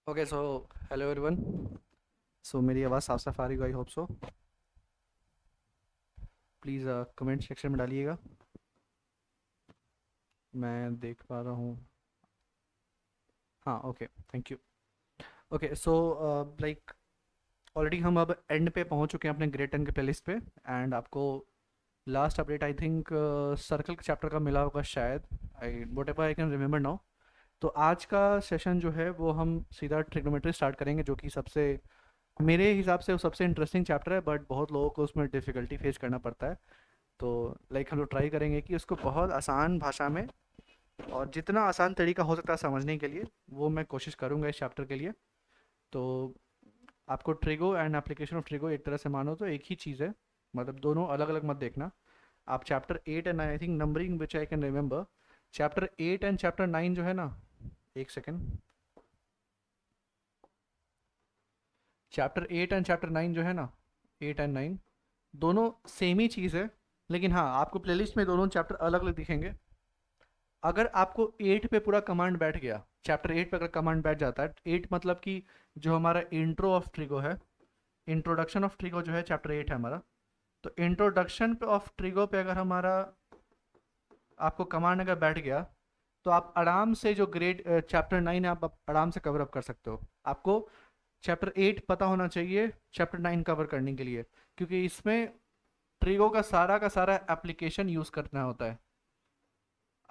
Okay so hello everyone. So मेरी आवाज़ साफ साफ आ रही है, I hope so. Please comment section में डालिएगा, मैं देख पा रहा हूँ। हाँ, okay, thank you. Okay so like already हम अब एंड पे पहुँच चुके हैं अपने ग्रेड 10 के प्लेलिस्ट पे। एंड आपको last update I think circle के चैप्टर का मिला होगा शायद, I what ever I can remember now. तो आज का सेशन जो है वो हम सीधा ट्रिग्नोमेट्री स्टार्ट करेंगे, जो कि सबसे मेरे हिसाब से वो सबसे इंटरेस्टिंग चैप्टर है, बट बहुत लोगों को उसमें डिफ़िकल्टी फेस करना पड़ता है। तो लाइक हम लोग ट्राई करेंगे कि उसको बहुत आसान भाषा में और जितना आसान तरीका हो सकता है समझने के लिए, वो मैं कोशिश करूँगा इस चैप्टर के लिए। तो आपको trigo and application of trigo एक तरह से मानो तो एक ही चीज़ है, मतलब दोनों अलग अलग मत देखना। आप chapter 8 and I think numbering which I can remember, chapter 8 and chapter 9 जो है ना, एक सेकेंड, चैप्टर 8 एंड चैप्टर 9 जो है ना, 8 एंड 9 दोनों सेम ही चीज़ है। लेकिन हाँ, आपको प्लेलिस्ट में दोनों चैप्टर अलग अलग दिखेंगे। अगर आपको 8 पे पूरा कमांड बैठ गया, चैप्टर 8 पे अगर कमांड बैठ जाता है, 8 मतलब कि जो हमारा इंट्रो ऑफ ट्रिगो है, इंट्रोडक्शन ऑफ ट्रिगो जो है चैप्टर 8 है हमारा। तो इंट्रोडक्शन पे ऑफ ट्रिगो पे अगर हमारा आपको कमांड अगर बैठ गया, तो आप आराम से जो ग्रेड चैप्टर 9 है आप आराम से कवर अप कर सकते हो। आपको चैप्टर 8 पता होना चाहिए चैप्टर 9 कवर करने के लिए, क्योंकि इसमें ट्रिगो का सारा एप्लीकेशन यूज़ करना होता है।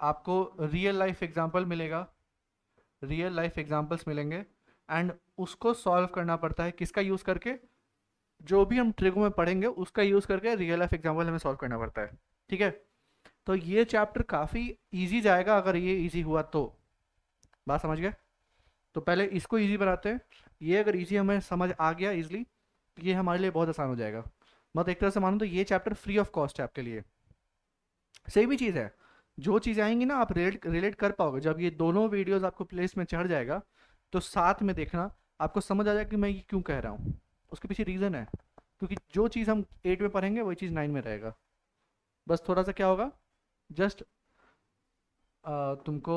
आपको रियल लाइफ एग्जांपल मिलेगा, रियल लाइफ एग्जांपल्स मिलेंगे, एंड उसको सॉल्व करना पड़ता है किसका यूज़ करके, जो भी हम ट्रिगो में पढ़ेंगे उसका यूज़ करके रियल लाइफ एग्जांपल हमें सॉल्व करना पड़ता है। ठीक है, तो ये चैप्टर काफ़ी इजी जाएगा अगर ये इजी हुआ तो। बात समझ गए? तो पहले इसको इजी बनाते हैं। ये अगर इजी हमें समझ आ गया इजली, तो ये हमारे लिए बहुत आसान हो जाएगा। मतलब एक तरह से मानो तो ये चैप्टर फ्री ऑफ कॉस्ट है आपके लिए। सेम ही चीज़ है, जो चीज़ें आएंगी ना आप रिलेट रिलेट कर पाओगे। जब ये दोनों वीडियोस आपको प्लेलिस्ट में चढ़ जाएगा, तो साथ में देखना, आपको समझ आ जाएगा कि मैं ये क्यों कह रहा हूँ। उसके पीछे रीज़न है, क्योंकि जो चीज़ हम 8 में पढ़ेंगे वही चीज़ 9 में रहेगा। बस थोड़ा सा क्या होगा, जस्ट तुमको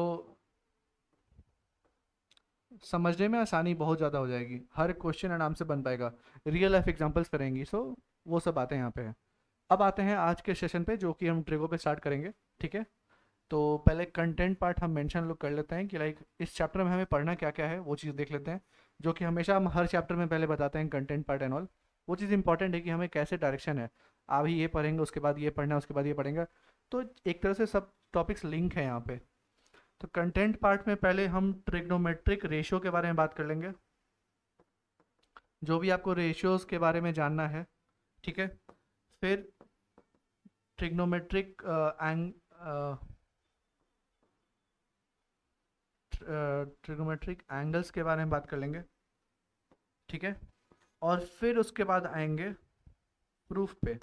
समझने में आसानी बहुत ज़्यादा हो जाएगी, हर क्वेश्चन आराम से बन पाएगा, रियल लाइफ एग्जांपल्स करेंगी। सो वो सब बातें यहाँ पे हैं। अब आते हैं आज के सेशन पे, जो कि हम ट्रिगो पे स्टार्ट करेंगे। ठीक है, तो पहले कंटेंट पार्ट हम मेंशन लोग कर लेते हैं कि लाइक इस चैप्टर में हमें पढ़ना क्या क्या है, वो चीज़ देख लेते हैं। जो कि हमेशा हम हर चैप्टर में पहले बताते हैं कंटेंट पार्ट एंड ऑल। वो चीज़ इंपॉर्टेंट है कि हमें कैसे डायरेक्शन है, अभी ये पढ़ेंगे उसके बाद ये पढ़ना है उसके बाद ये पढ़ेंगे। तो एक तरह से सब टॉपिक्स लिंक हैं यहाँ पे। तो कंटेंट पार्ट में पहले हम ट्रिग्नोमेट्रिक रेशियो के बारे में बात कर लेंगे, जो भी आपको रेशियोज के बारे में जानना है। ठीक है, फिर ट्रिग्नोमेट्रिक एंग ट्रिग्नोमेट्रिक एंगल्स के बारे में बात कर लेंगे। ठीक है, और फिर उसके बाद आएंगे प्रूफ पे।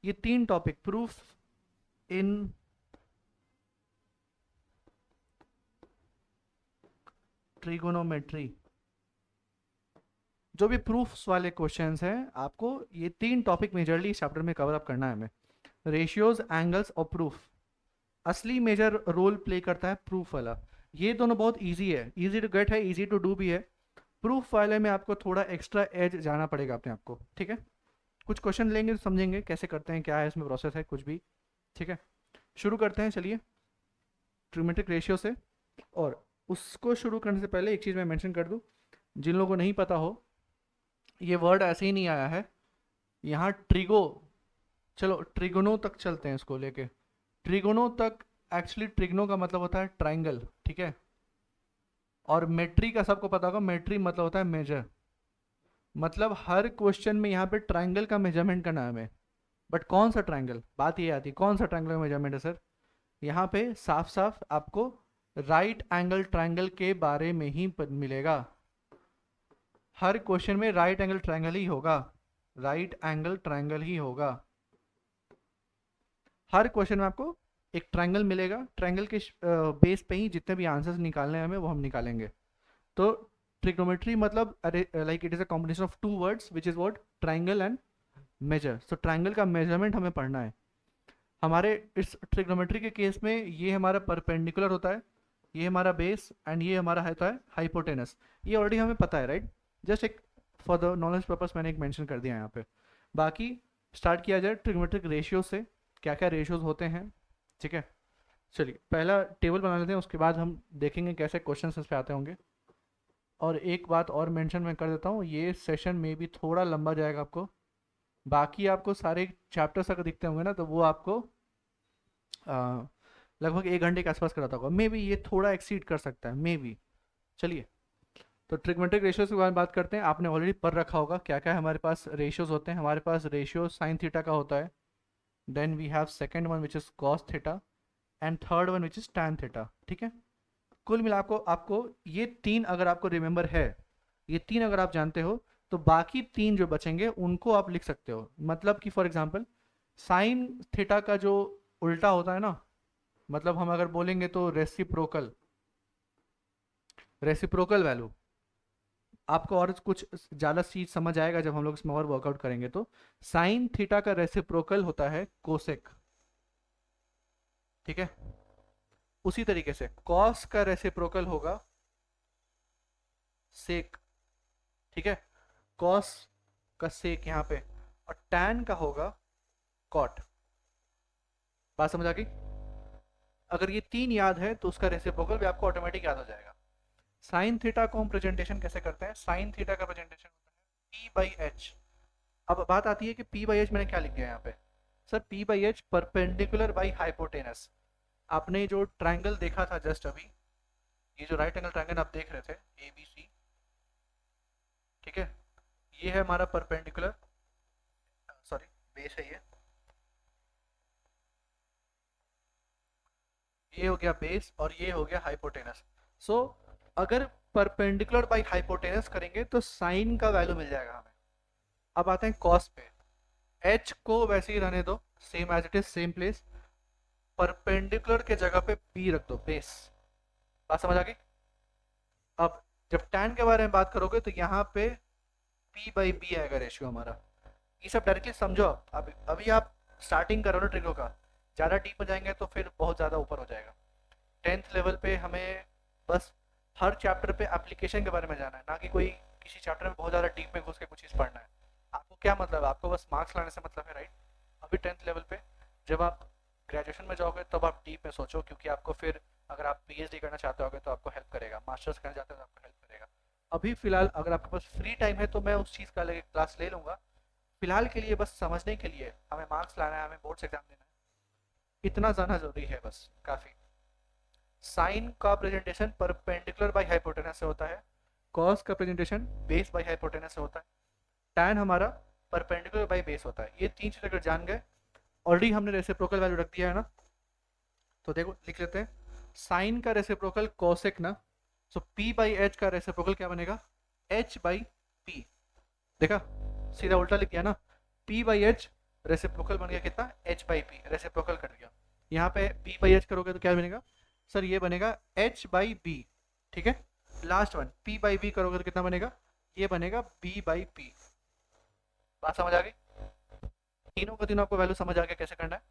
ये तीन टॉपिक, प्रूफ इन ट्रिगोनोमेट्री, जो भी प्रूफ्स वाले क्वेश्चंस हैं, आपको ये तीन टॉपिक मेजरली इस चैप्टर में कवर अप करना है हमें। रेशियोज, एंगल्स और प्रूफ। असली मेजर रोल प्ले करता है प्रूफ वाला। ये दोनों बहुत इजी है, इजी टू गेट है, इजी टू डू भी है। प्रूफ वाले में आपको थोड़ा एक्स्ट्रा एज जाना पड़ेगा अपने आप को। ठीक है, कुछ क्वेश्चन लेंगे तो समझेंगे कैसे करते हैं, क्या है इसमें प्रोसेस है कुछ भी। ठीक है, शुरू करते हैं चलिए ट्रिग्नोमेट्रिक रेशियो से। और उसको शुरू करने से पहले एक चीज़ मैं मेंशन कर दूं, जिन लोगों को नहीं पता हो, ये वर्ड ऐसे ही नहीं आया है यहाँ ट्रिगो। चलो ट्रिगोनो तक चलते हैं इसको लेके। ट्रिगोनो तक, एक्चुअली ट्रिगनो का मतलब होता है ट्राइंगल। ठीक है, और मेट्री का सबको पता होगा, मेट्री मतलब होता है मेजर। मतलब हर क्वेश्चन में यहाँ पे ट्राइंगल का मेजरमेंट करना है हमें। बट कौन सा ट्राइंगल, बात ये आती है कौन सा ट्राइंगल का मेजरमेंट है सर। यहाँ पे साफ साफ आपको राइट एंगल ट्राइंगल के बारे में ही मिलेगा। हर क्वेश्चन में राइट एंगल ट्राइंगल ही होगा, राइट एंगल ट्राइंगल ही होगा। हर क्वेश्चन में आपको एक ट्राइंगल मिलेगा, ट्राइंगल के बेस पे ही जितने भी आंसर्स निकालने हैं हमें वो हम निकालेंगे। तो ट्रिग्नोमेट्री मतलब like it is a combination of two words which is what, triangle and measure. So triangle का मेजरमेंट हमें पढ़ना है। हमारे इस ट्रिग्नोमेट्री के केस में ये हमारा परपेंडिकुलर होता है, ये हमारा बेस एंड ये हमारा होता है हाइपोटेनस। ये ऑलरेडी हमें पता है राइट, जस्ट एक फॉर द नॉलेज पर्पस मैंने एक मेंशन कर दिया यहाँ पे। बाकी स्टार्ट किया जाए ट्रिग्नोमेट्रिक रेशियो से, क्या क्या रेशियोज होते हैं, ठीक है। चलिए पहला टेबल बना लेते हैं, उसके बाद हम देखेंगे कैसे क्वेश्चन इस पे आते होंगे। और एक बात और मेंशन मैं कर देता हूँ, ये सेशन में भी थोड़ा लंबा जाएगा आपको। बाकी आपको सारे चैप्टर्स अगर दिखते होंगे ना तो वो आपको लगभग 1 घंटे के आसपास कराता होगा, मे बी ये थोड़ा एक्सीड कर सकता है मे बी। चलिए तो ट्रिग्मेट्रिक रेशियोज के बारे में बात करते हैं। आपने ऑलरेडी पढ़ रखा होगा क्या क्या हमारे पास रेशियोज होते हैं। हमारे पास रेशियो साइन थीटा का होता है, then we have second one which is cos theta, and third one which is tan theta, ठीक है। कुल मिला आपको आपको ये तीन अगर आपको रिमेंबर है, ये तीन अगर आप जानते हो, तो बाकी तीन जो बचेंगे उनको आप लिख सकते हो। मतलब कि फॉर एग्जांपल साइन थीटा का जो उल्टा होता है ना, मतलब हम अगर बोलेंगे तो रेसिप्रोकल, रेसिप्रोकल वैल्यू आपको और कुछ ज़्यादा चीज समझ आएगा जब हम लोग इसमें और वर्कआउट करेंगे। तो साइन थीटा का रेसिप्रोकल होता है कोसेक, ठीक है। उसी तरीके से कॉस का रेसिप्रोकल होगा सेक, ठीक है, कॉस का सेक यहाँ पे। और टैन का होगा कॉट। बात समझ आ गई? अगर ये तीन याद है तो उसका रेसिप्रोकल भी आपको ऑटोमेटिक याद हो जाएगा। साइन थीटा को हम प्रेजेंटेशन कैसे करते हैं? साइन थीटा का प्रेजेंटेशन होता है पी बाई एच। अब बात आती है कि पी बाई एच मैंने क्या लिख दिया यहाँ पे। Sir P by H perpendicular by hypotenuse. आपने जो ट्राइंगल देखा था जस्ट अभी, ये जो राइट एंगल ट्राइंगल आप देख रहे थे ए बी सी, ठीक है, ये है हमारा परपेंडिकुलर, सॉरी बेस है ये हो गया बेस और ये हो गया हाइपोटेनस। सो अगर परपेंडिकुलर बाई हाइपोटेनस करेंगे तो साइन का वैल्यू मिल जाएगा हमें। अब आते हैं कॉस पे। एच को वैसे ही रहने दो, same as it is same place, perpendicular के जगह पे बी रख दो, बेस। बात समझ आ गई? अब जब टैन के बारे में बात करोगे तो यहाँ पे पी बाई बी आएगा रेशियो हमारा। ये सब डायरेक्टली समझो। अब अभी आप स्टार्टिंग करो ना ट्रिगो का, ज़्यादा डीप में जाएंगे तो फिर बहुत ज़्यादा ऊपर हो जाएगा। 10th लेवल पे हमें बस हर चैप्टर पे एप्लीकेशन के बारे में जाना है, ना कि कोई किसी चैप्टर में बहुत ज़्यादा डीप में घुस के कुछ चीज़ पढ़ना है। आपको क्या मतलब है? आपको बस मार्क्स लाने से मतलब है, राइट। अभी 10th लेवल पे, जब आप ग्रेजुएशन में जाओगे तब आप डीप में सोचो, क्योंकि आपको फिर अगर आप पीएचडी करना चाहते होगे तो आपको हेल्प करेगा, मास्टर्स करना चाहते हो तो आपको हेल्प करेगा। अभी फिलहाल अगर आपके पास फ्री टाइम है तो मैं उस चीज़ का अलग क्लास ले लूँगा। फिलहाल के लिए बस समझने के लिए हमें मार्क्स लाना है, हमें बोर्ड्स एग्जाम देना है, इतना जाना जरूरी है, बस काफ़ी। साइन का प्रेजेंटेशन परपेंडिकुलर बाई हाइपोटेनस से होता है, कॉस का प्रेजेंटेशन बेस बाई हाइपोटेनस से होता है, टैन हमारा परपेंडिकुलर बाई बेस होता है। ये तीन चीज़ अगर जान गए, ऑलरेडी हमने रेसिप्रोकल वैल्यू रख दिया है ना, तो देखो लिख लेते हैं। साइन का रेसिप्रोकल कोसेक ना, सो पी बाई एच का रेसिप्रोकल क्या बनेगा? H by P. देखा, सीधा उल्टा लिख दिया ना। पी बाई एच रेसिप्रोकल बन गया कितना? H by P, reciprocal cut गया। यहाँ पे पी बाई एच करोगे तो क्या बनेगा? सर ये बनेगा एच बाई बी, ठीक है। Last one P by B करोगे तो कितना बनेगा? ये बनेगा बी बाई पी। बात समझ आ गई? तीनों का तीनों आपको वैल्यू समझ आ गया कैसे करना है,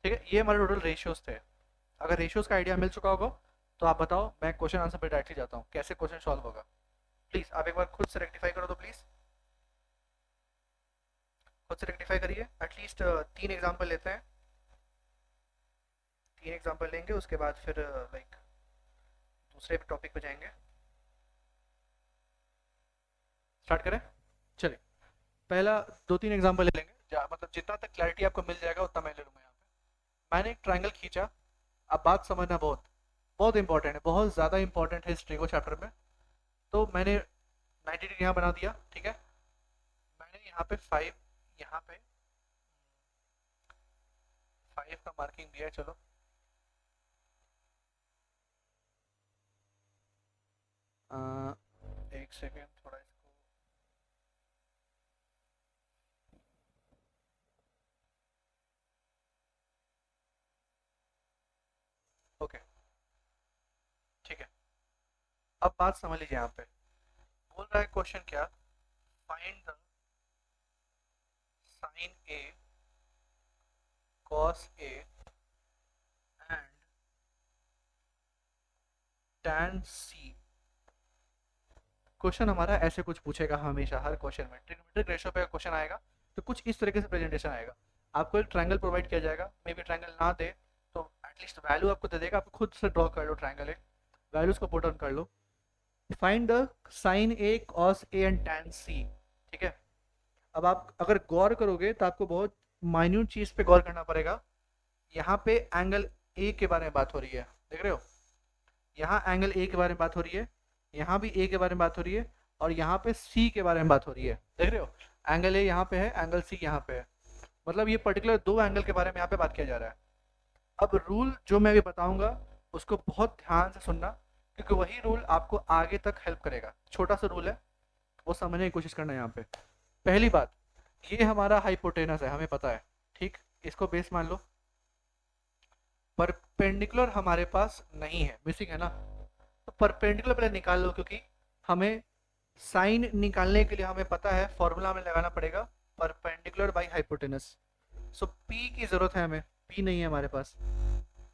ठीक है। ये हमारे टोटल रेशियोज थे। अगर रेशियोज का आइडिया मिल चुका होगा तो आप बताओ, मैं क्वेश्चन आंसर पे डायरेक्टली जाता हूँ, कैसे क्वेश्चन सॉल्व होगा। प्लीज आप एक बार खुद से रेक्टिफाई करो तो प्लीज, खुद से रेक्टिफाई करिए। एटलीस्ट 3 एग्जाम्पल लेते हैं, 3 एग्जाम्पल लेंगे, उसके बाद फिर लाइक दूसरे टॉपिक पे जाएंगे। स्टार्ट करें? चलिए पहला 2-3 एग्जाम्पल ले लेंगे, मतलब जितना तक क्लैरिटी आपको मिल जाएगा उतना मैं ले लूँगा। यहाँ पे मैंने एक ट्राइंगल खींचा। अब बात समझना बहुत बहुत इंपॉर्टेंट है, बहुत ज़्यादा इंपॉर्टेंट है हिस्ट्री को चैप्टर में। तो मैंने 90 डिग्री यहाँ बना दिया, ठीक है। मैंने यहाँ पे 5, यहाँ पे 5 का मार्किंग दिया है। चलो एक सेकेंड, थोड़ा इसको, ओके ठीक है। अब बात समझ लीजिए, यहाँ पे बोल रहा है क्वेश्चन क्या, find the sine A cos A and tan c। Question हमारा ऐसे कुछ पूछेगा हमेशा, हर क्वेश्चन में ट्रिग्नोमेट्रिक रेशियो पे क्वेश्चन आएगा तो कुछ इस तरीके से प्रेजेंटेशन आएगा। आपको एक ट्रायंगल प्रोवाइड किया जाएगा, मे बी ट्रायंगल ना दे तो एटलीस्ट वैल्यू आपको दे देगा, आप खुद से ड्रॉ कर लो ट्रायंगल, एक वैल्यूज को पुट ऑन कर लो। Find the sine A cos A and tan C. ठीक है, अब आप अगर गौर करोगे तो आपको बहुत माइन्यूट चीज पे गौर करना पड़ेगा। यहाँ पे एंगल ए के बारे में बात हो रही है, देख रहे हो, यहाँ एंगल ए के बारे में बात हो रही है, यहाँ भी ए के बारे में बात हो रही है, और यहाँ पे सी के बारे में बात हो रही है, देख रहे हो, एंगल ए यहाँ पे है, एंगल सी यहाँ पे है, मतलब ये पर्टिकुलर दो एंगल के बारे में यहाँ पे बात किया जा रहा है। अब रूल जो मैं अभी बताऊंगा उसको बहुत ध्यान से सुनना, क्योंकि वही रूल आपको आगे तक हेल्प करेगा। छोटा सा रूल है, वो समझने की कोशिश करना है यहाँ पे। पहली बात, ये हमारा हाइपोटेनस है, हमें पता है, ठीक, इसको बेस मान लो। परपेंडिकुलर हमारे पास नहीं है, मिसिंग है ना, तो परपेंडिकुलर पहले निकाल लो, क्योंकि हमें साइन निकालने के लिए हमें पता है फॉर्मूला हमें लगाना पड़ेगा perpendicular by hypotenuse. So P की जरूरत है हमें, पी नहीं है हमारे पास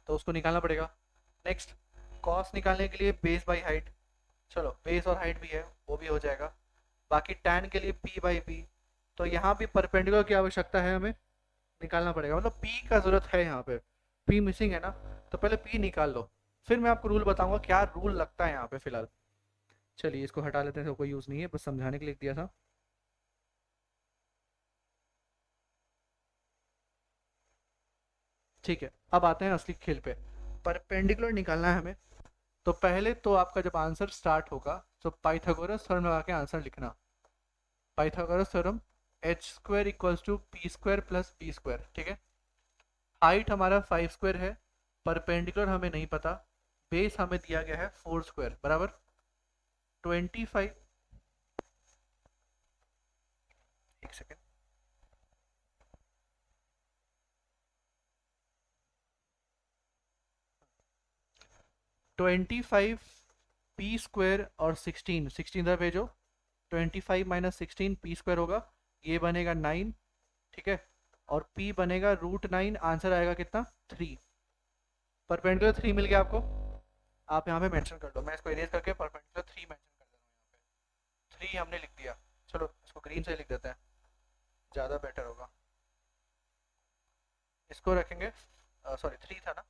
तो उसको निकालना पड़ेगा। नेक्स्ट, कॉस निकालने के लिए बेस बाई हाइट, चलो बेस और हाइट भी है वो भी हो जाएगा। बाकी टैन के लिए पी बाई पी, तो यहाँ भी परपेंडिकुलर की आवश्यकता है, हमें निकालना पड़ेगा, मतलब पी का जरूरत है, यहाँ पे पी मिसिंग है ना, तो पहले पी निकाल लो, फिर मैं आपको रूल बताऊंगा क्या रूल लगता है यहाँ पे। फिलहाल चलिए इसको हटा लेते हैं, तो कोई यूज़ नहीं है, बस समझाने के लिए लिख दिया था। ठीक है, अब आते हैं असली खेल पे। परपेंडिकुलर निकालना है हमें, तो पहले तो आपका जब आंसर स्टार्ट होगा तो पाइथागोरस थ्योरम लगा के आंसर लिखना। Pythagoras theorem, H square equals to P square plus B square, ठीक है। हाइट हमारा 5 स्क्वायर है, परपेंडिकुलर हमें नहीं पता, बेस हमें दिया गया है 4 स्क्वायर बराबर 25। एक सेकेंड, 25 पी स्क्वायर और 16, 16 इधर भेजो, 25 माइनस 16 पी स्क्वायर होगा, ये बनेगा 9, ठीक है, और p बनेगा √9, आंसर आएगा कितना 3। परपेंडिकुलर 3 मिल गया आपको, आप यहाँ पे मेंशन कर दो, मैं इसको इरेज करके परपेंडिकुलर 3 मेंशन कर दे रहा हूँ, यहाँ पे 3 हमने लिख दिया। चलो इसको ग्रीन से लिख देते हैं, ज़्यादा बेटर होगा, इसको रखेंगे, सॉरी 3 था ना,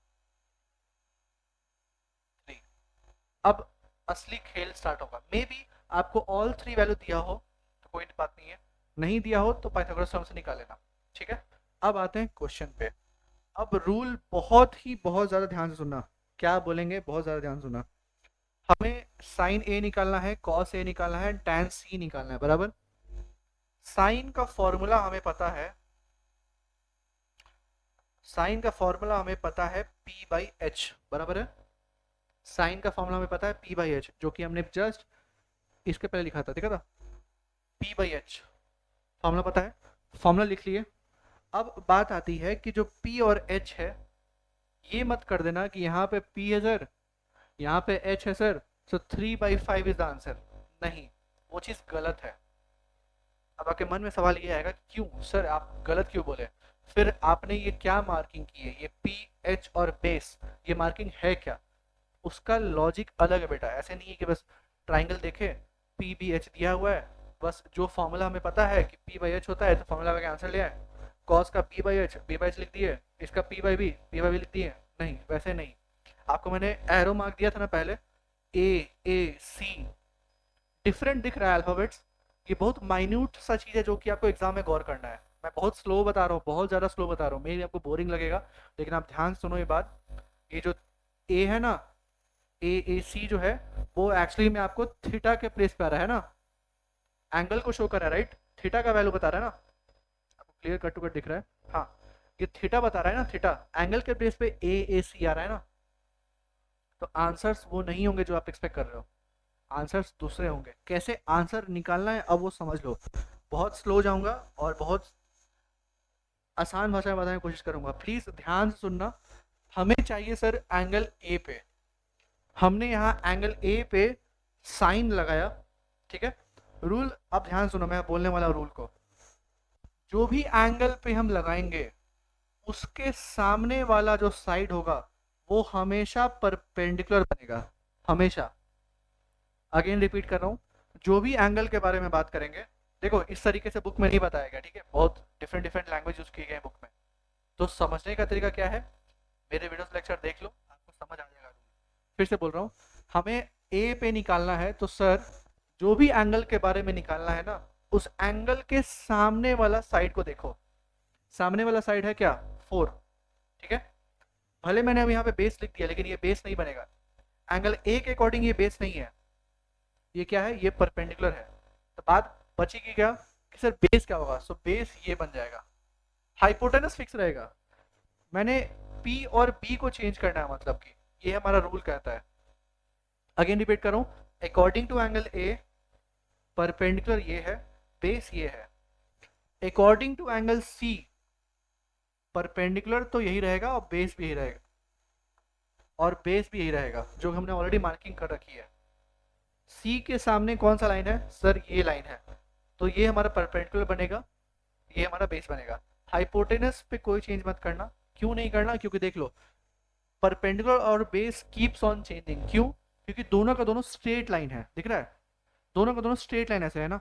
3। अब असली खेल स्टार्ट होगा, मे बी आपको ऑल 3 वैल्यू दिया हो तो कोई बात नहीं है, नहीं दिया हो तो पाइथागोरस थ्योरम से निकाल लेना, ठीक है। अब आते हैं क्वेश्चन पे। अब रूल बहुत ज़्यादा ध्यान से सुनना, क्या बोलेंगे बहुत ज़्यादा ध्यान सुनना। हमें साइन ए निकालना है, कॉस ए निकालना है, टैन सी निकालना है, बराबर। साइन का फॉर्मूला हमें पता है, साइन का फॉर्मूला हमें पता है पी बाई एच, बराबर है। साइन का फॉर्मूला हमें पता है पी बाई एच, जो कि हमने जस्ट इसके पहले लिखा था, देखा था, पी बाई एच फॉर्मूला पता है, फॉर्मूला लिख लिए। अब बात आती है कि जो पी और एच है, ये मत कर देना कि यहाँ पे पी है सर, यहाँ पे एच है sir, so 3/5 is the answer, नहीं, वो चीज़ गलत है। अब आपके मन में सवाल ये आएगा क्यों सर आप गलत क्यों बोले, फिर आपने ये क्या मार्किंग की है, ये पी एच और बेस, ये मार्किंग है क्या, उसका लॉजिक अलग है बेटा। ऐसे नहीं है कि बस ट्राइंगल देखे, पी बी एच दिया हुआ है, बस जो फॉर्मूला हमें पता है कि पी बाई एच होता है तो फॉर्मूला लगा के आंसर ले आए, कॉस का P by H, B by H लिख दिए, इसका पी बाई बी लिख दिए, नहीं वैसे नहीं। आपको मैंने एरो मार्क दिया था ना पहले, ए सी, डिफरेंट दिख रहा है अल्फाबेट्स, ये बहुत माइन्यूट सा चीज़ है जो कि आपको एग्जाम में गौर करना है। मैं बहुत स्लो बता रहा हूँ, बहुत ज़्यादा स्लो बता रहा हूँ, मेरी आपको बोरिंग लगेगा, लेकिन आप ध्यान से सुनो ये बात। ये जो ए है ना, ए सी जो है, वो एक्चुअली में आपको थीटा के प्लेस पे आ रहा है ना, एंगल को शो कर रहा है, राइट, थीटा का वैल्यू बता रहा है ना, आपको क्लियर कट टू कट दिख रहा है, हाँ, ये थीटा बता रहा है ना, थीटा एंगल के प्लेस पे ए सी आ रहा है ना, तो आंसर्स वो नहीं होंगे जो आप एक्सपेक्ट कर रहे हो, आंसर्स दूसरे होंगे। कैसे आंसर निकालना है अब वो समझ लो, बहुत स्लो जाऊंगा और बहुत आसान भाषा में बताने की कोशिश करूंगा, प्लीज ध्यान से सुनना। हमें चाहिए सर एंगल ए पे, हमने यहाँ एंगल ए पे साइन लगाया, ठीक है। रूल अब ध्यान सुनो, मैं बोलने वाला रूल को, जो भी एंगल पे हम लगाएंगे उसके सामने वाला जो साइड होगा वो हमेशा परपेंडिकुलर बनेगा, हमेशा, अगेन रिपीट कर रहा हूँ, जो भी एंगल के बारे में बात करेंगे, देखो इस तरीके से बुक में नहीं बताया गया, ठीक है, बहुत डिफरेंट डिफरेंट लैंग्वेज यूज किए गए हैं बुक में। तो समझने का तरीका क्या है, मेरे वीडियोस लेक्चर देख लो, आपको समझ आ जाएगा। फिर से बोल रहा हूँ, हमें ए पे निकालना है, तो सर जो भी एंगल के बारे में निकालना है ना, उस एंगल के सामने वाला साइड को देखो। सामने वाला साइड है क्या, 4, ठीक है। भले मैंने अब यहाँ पे बेस लिख दिया, लेकिन ये बेस नहीं बनेगा, एंगल ए के अकॉर्डिंग ये बेस नहीं है, ये क्या है, ये परपेंडिकुलर है। तो बात बचेगी क्या कि सर बेस क्या होगा, सो बेस ये बन जाएगा, हाइपोटेनस फिक्स रहेगा। मैंने पी और बी को चेंज करना है, मतलब कि ये हमारा रूल कहता है। अगेन रिपीट करूं, according to angle A perpendicular ये है, बेस ये है। According to angle C perpendicular तो यही रहेगा और बेस भी यही रहेगा, और बेस भी यही रहेगा, जो हमने ऑलरेडी मार्किंग कर रखी है। सी के सामने कौन सा लाइन है, सर ये लाइन है, तो ये हमारा परपेंडिकुलर बनेगा, ये हमारा बेस बनेगा। हाइपोटेनस पे कोई चेंज मत करना। क्यों नहीं करना, क्योंकि देख लो परपेंडिकुलर और बेस कीप्स ऑन चेंजिंग। क्यों, क्योंकि दोनों का दोनों स्ट्रेट लाइन है, दिख रहा है, दोनों का दोनों स्ट्रेट लाइन ऐसे है ना,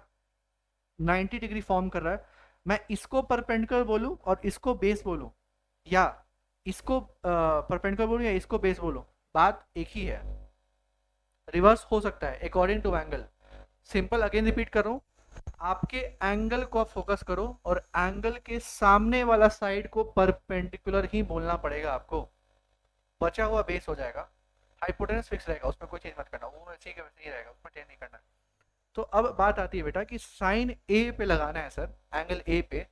90 डिग्री फॉर्म कर रहा है। मैं इसको परपेंडिकुलर बोलूं और इसको बेस बोलूं, या इसको परपेंडिकुलर बोलूं या इसको बेस बोलूं, बात एक ही है, रिवर्स हो सकता है according to angle. Simple, again repeat कर रहा हूं, आपके एंगल को आप फोकस करो और एंगल के सामने वाला साइड को परपेंडिकुलर ही बोलना पड़ेगा आपको, बचा हुआ बेस हो जाएगा। हाइपोटेनस फिक्स रहेगा, उसमें कोई चेंज मत करना, वो वैसे ही वैसे ही रहेगा, उसमें चेंज नहीं करना। तो अब बात आती है बेटा कि साइन ए पे लगाना है सर, एंगल ए पे,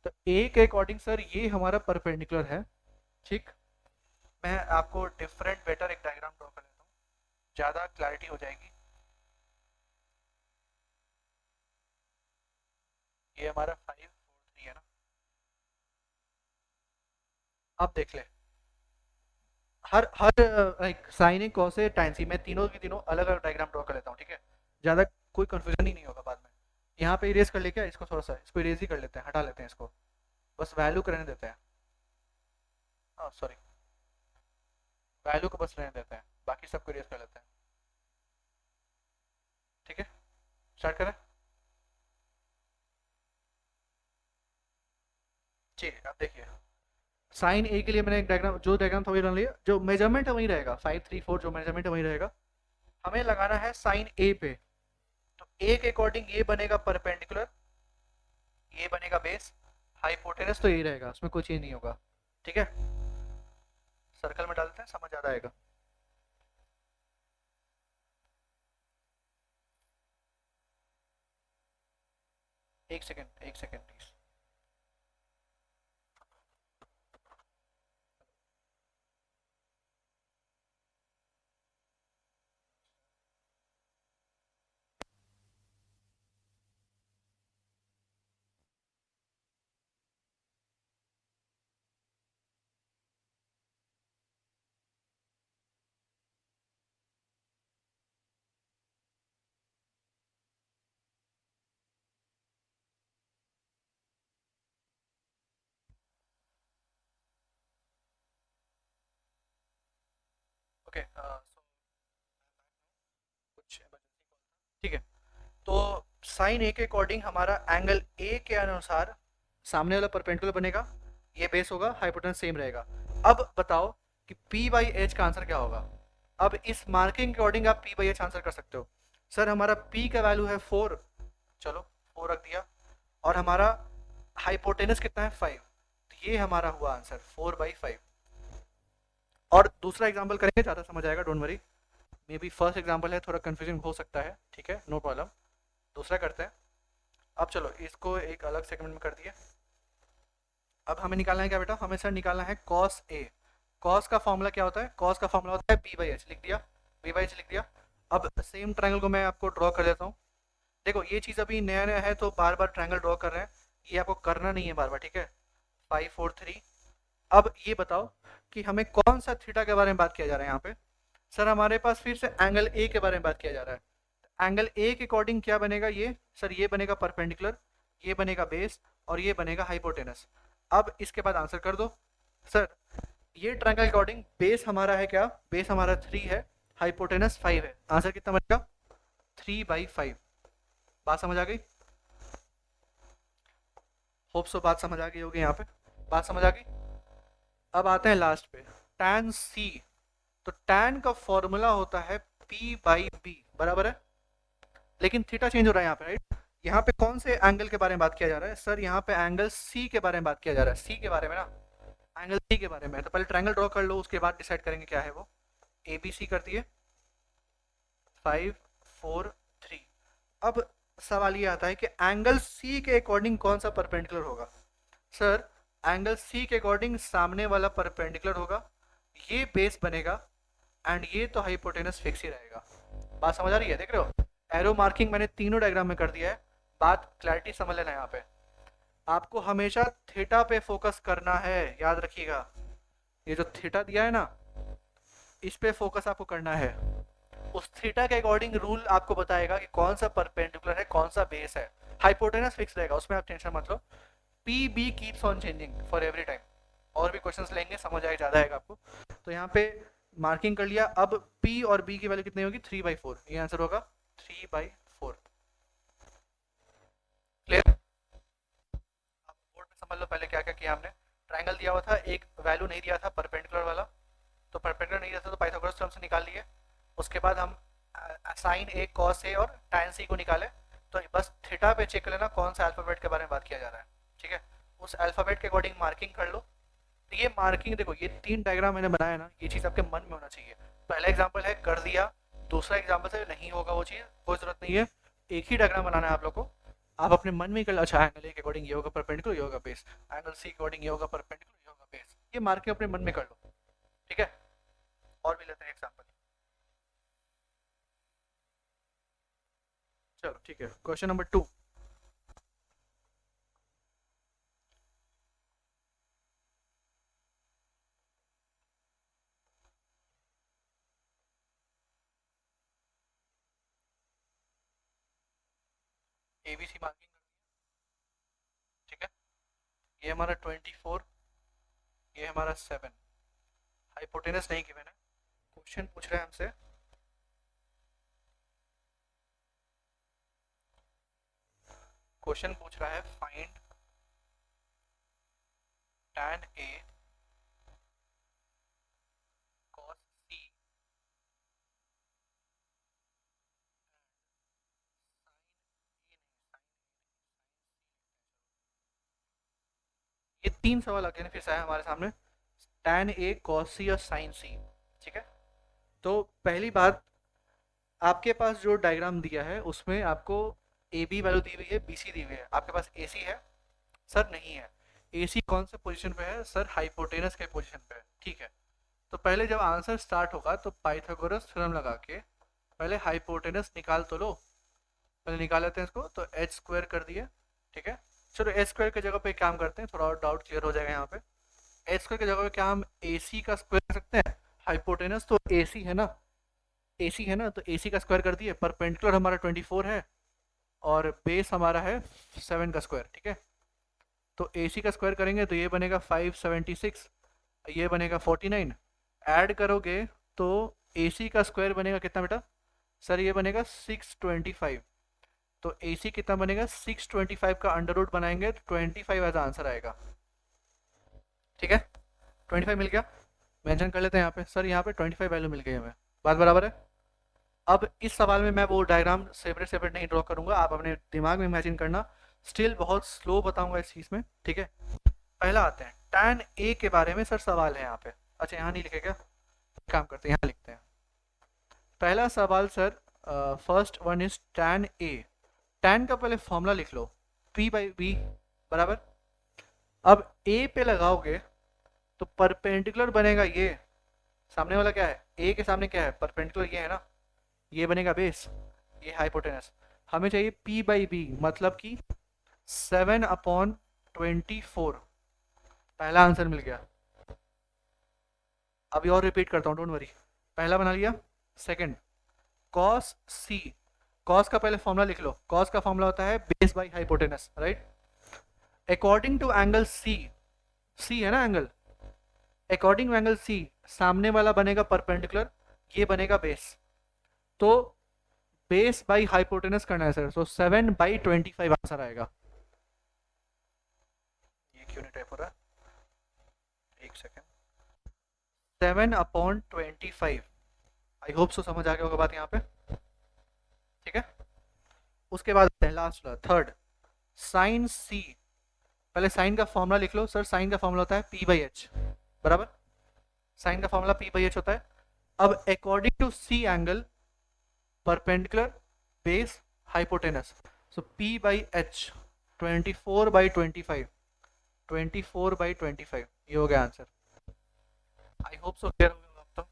तो ए के अकॉर्डिंग सर ये हमारा परपेंडिकुलर है, ठीक। मैं आपको डिफरेंट बेटर एक डायग्राम ड्रॉ कर लेता हूँ, ज़्यादा क्लैरिटी हो जाएगी। ये हमारा 5 4 3 है ना, अब देख ले, हर हर like sign A cos A tan सी, मैं तीनों की तीनों अलग अलग डायग्राम ड्रॉ कर लेता हूँ, ठीक है, ज़्यादा कोई कंफ्यूजन ही नहीं होगा बाद में। यहाँ पे इरेज कर ले, क्या इसको, थोड़ा सा इसको इरेज ही कर लेते हैं, हटा लेते हैं इसको, बस वैल्यू करने देते हैं, हाँ सॉरी, वैल्यू को बस रहने देते हैं, बाकी सबको इरेज कर लेते हैं, ठीक है। स्टार्ट करें, जी अब देखिए, साइन ए के लिए मैंने एक डायग्राम, जो डायग्राम था वही बना लिया, जो मेजरमेंट है वही रहेगा, 5 3 4 जो मेजरमेंट है वही रहेगा। हमें लगाना है साइन ए पे, तो ए के अकॉर्डिंग ये बनेगा परपेंडिकुलर, ये बनेगा बेस, हाइपोटेनस तो यही रहेगा, उसमें कोई चेंज नहीं होगा, ठीक है। सर्कल में डालते हैं, समझ आ जाएगा। एक सेकेंड, एक सेकेंड प्लीज। ओके, कुछ ठीक है। तो साइन ए के अकॉर्डिंग हमारा एंगल ए के अनुसार सामने वाला परपेंडिकुलर बनेगा, ये बेस होगा, हाइपोटेनस सेम रहेगा। अब बताओ कि पी बाई एच का आंसर क्या होगा। अब इस मार्किंग के अकॉर्डिंग आप पी बाई एच आंसर कर सकते हो। सर हमारा पी का वैल्यू है 4, चलो 4 रख दिया, और हमारा हाइपोटेनस कितना है 5, तो ये हमारा हुआ आंसर 4/5। और दूसरा एग्जाम्पल करेंगे, ज़्यादा समझ आएगा, don't worry. May be first example है, थोड़ा कन्फ्यूजन हो सकता है, ठीक है, नो प्रॉब्लम। दूसरा करते हैं। अब चलो इसको एक अलग सेगमेंट में कर दिए। अब हमें निकालना है क्या बेटा, हमें सर निकालना है कॉस ए। कॉस का फॉर्मूला क्या होता है, कॉस का फॉर्मूला होता है बी बाई एच, लिख दिया, बी बाई एच लिख दिया। अब सेम ट्रायंगल को मैं आपको ड्रॉ कर देता हूँ। देखो ये चीज़ अभी नया नया है, तो बार बार ट्रायंगल ड्रॉ कर रहे हैं, ये आपको करना नहीं है बार बार, ठीक है। 5 4 3। अब ये बताओ कि हमें कौन सा थीटा के बारे में बात किया जा रहा है यहाँ पे। सर हमारे पास फिर से एंगल ए के बारे में बात किया जा रहा है। एंगल ए के अकॉर्डिंग क्या बनेगा, ये सर ये बनेगा परपेंडिकुलर, ये बनेगा बेस, और ये बनेगा हाइपोटेनस। अब इसके बाद आंसर कर दो। सर ये ट्रायंगल अकॉर्डिंग बेस हमारा है क्या, बेस हमारा 3 है, हाइपोटेनस 5 है, आंसर कितना बनेगा 3/5। बात समझ आ गई? होप सो बात समझ आ गई होगी यहाँ पे, बात समझ आ गई। अब आते हैं लास्ट पे, tan c। तो tan का फॉर्मूला होता है p/b, बराबर है, लेकिन थीटा चेंज हो रहा है यहाँ पे, राइट। यहाँ पे कौन से एंगल के बारे में बात किया जा रहा है सर? यहाँ पे एंगल सी के बारे में बात किया जा रहा है, सी के बारे में ना, एंगल सी के बारे में। तो पहले ट्रायंगल ड्रॉ कर लो, उसके बाद डिसाइड करेंगे क्या है वो। ए बी सी कर दिए, 5 4 3। अब सवाल ये आता है कि एंगल सी के अकॉर्डिंग कौन सा परपेंडिकुलर होगा? सर एंगल सी के अकॉर्डिंग सामने वाला परपेंडिकुलर होगा, ये बेस बनेगा, एंड ये तो हाइपोटेनस फिक्स ही रहेगा। बात समझ आ रही है? देख रहे हो, एरो मार्किंग मैंने तीनों डायग्राम में कर दिया है। बात क्लैरिटी समझ लेना, यहाँ पे आपको हमेशा थीटा पे फोकस करना है, याद रखिएगा। ये जो थीटा दिया है ना, इस पे फोकस आपको करना है। उस थीटा के अकॉर्डिंग रूल आपको बताएगा कि कौन सा परपेंडिकुलर है, कौन सा बेस है। हाइपोटेनस फिक्स रहेगा, उसमें आप टेंशन मत लो। P B keeps on changing for every time. और भी क्वेश्चंस लेंगे, समझ आएगा, ज़्यादा आएगा आपको। तो यहाँ पे मार्किंग कर लिया। अब P और B की वैल्यू कितनी होगी? 3/4। ये आंसर होगा 3/4। क्लियर? अब बोर्ड में समझ लो पहले क्या क्या किया हमने। ट्रायंगल दिया हुआ था, एक वैल्यू नहीं दिया था परपेंडिकुलर वाला, तो परपेंडिकुलर नहीं दिया था तो पाइथागोरस थ्योरम से निकाल लिए। उसके बाद हम साइन ए कॉस ए और tan c को निकाले। तो बस थीटा पे चेक कर लेना कौन सा अल्फाबेट के बारे में बात किया जा रहा है, ठीक है। उस अल्फाबेट के अकॉर्डिंग मार्किंग कर लो। तो ये मार्किंग देखो, ये 3 डायग्राम मैंने बनाया ना, ये चीज़ आपके मन में होना चाहिए। पहला एग्जाम्पल है कर दिया, दूसरा एग्जाम्पल से नहीं होगा वो चीज़, कोई ज़रूरत नहीं है, एक ही डायग्राम बनाना है आप लोग को। आप अपने मन में ही कर लो, अच्छा एंगल ए के अकॉर्डिंग ये होगा परपेंडिकुलर, ये होगा बेस, एंगल सी के अकॉर्डिंग ये होगा परपेंडिकुलर, ये होगा बेस। ये मार्किंग अपने मन में कर लो, ठीक है। और भी लेते हैं एग्जाम्पल, चलो ठीक है। Question number 2। ABC मार्किंग, ठीक है। ये हमारा 24, ये हमारा 7। हाइपोटेनस नहीं गिवन है, क्वेश्चन पूछ रहे हैं हमसे क्वेश्चन पूछ रहा है find tan A cos C ये 3 सवाल अगेन फिर से आया हमारे सामने, tan A cos C और sin C, ठीक है। तो पहली बात, आपके पास जो डायग्राम दिया है उसमें आपको ए बी वैल्यू दी हुई है, बी सी दी हुई है, आपके पास ए सी है? सर नहीं है। ए सी कौन से पोजीशन पे है? सर हाइपोटेनस के पोजीशन पे है, ठीक है। तो पहले जब आंसर स्टार्ट होगा तो पाइथागोरस थ्योरम लगा के पहले हाइपोटेनस निकाल तो लो। पहले निकाल लेते हैं इसको, तो एच स्क्वायर कर दिए, ठीक है। चलो एच स्क्वायर की जगह पे काम करते हैं, थोड़ा और डाउट क्लियर हो जाएगा यहाँ पे। एच स्क्वायर की जगह पे क्या हम ए सी का स्क्वायर कर सकते हैं? हाइपोटेनस तो ए सी है ना, ए सी है ना, तो ए सी का स्क्वायर कर दिए। परपेंडिकुलर हमारा 24 है और बेस हमारा है 7 का स्क्वायर, ठीक है। तो ए सी का स्क्वायर करेंगे तो ये बनेगा 576, ये बनेगा 49। ऐड करोगे तो ए सी का स्क्वायर बनेगा कितना बेटा? सर ये बनेगा 625। तो ए सी कितना बनेगा? 625 का अंडर रूट बनाएंगे तो 25 एज आंसर आएगा, ठीक है। 25 मिल गया, मेंशन कर लेते हैं यहाँ पे। सर यहाँ पे 25 वैल्यू मिल गई हमें, बात बराबर है। अब इस सवाल में मैं वो डायग्राम सेपरेट सेपरेट नहीं ड्रॉ करूंगा, आप अपने दिमाग में इमेजिन करना। स्टिल बहुत स्लो बताऊंगा इस चीज़ में, ठीक है। पहला आते हैं tan A के बारे में सर सवाल है यहाँ पे। अच्छा यहाँ नहीं लिखे क्या? काम करते हैं, यहाँ लिखते हैं। पहला सवाल sir, first one is tan A। tan का पहले फॉर्मूला लिख लो, P/B बराबर। अब A पे लगाओगे तो परपेंडिकुलर बनेगा ये, सामने वाला क्या है? A के सामने क्या है? परपेंडिकुलर ये है ना, ये बनेगा बेस, ये हाइपोटेनस। हमें चाहिए P/B, मतलब कि 7/24। पहला आंसर मिल गया। अभी और रिपीट करता हूँ, डोंट वरी। पहला बना लिया। सेकंड cos C, cos का पहले फॉर्मूला लिख लो। cos का फॉर्मूला होता है base by hypotenuse, right. According to angle C, C है ना angle, according to angle C सामने वाला बनेगा परपेंडिकुलर, ये बनेगा बेस। तो बेस बाई हाइपोटेनस करना है सर, तो 7/25 आंसर आएगा। ये क्यों नहीं टाइप हो रहा, एक सेकेंड। 7/25। आई होप सो समझ आ गया होगा बात यहाँ पे, ठीक है। उसके बाद लास्ट थर्ड, साइन सी। पहले साइन का फॉर्मूला लिख लो सर। साइन का फॉर्मूला होता है P/H, बराबर। साइन का फॉर्मूला P/H होता है। अब according to C angle, perpendicular, base, hypotenuse, so P/H 24/25, 24/25, ये हो गया answer. I hope so clear हो गया। अब तो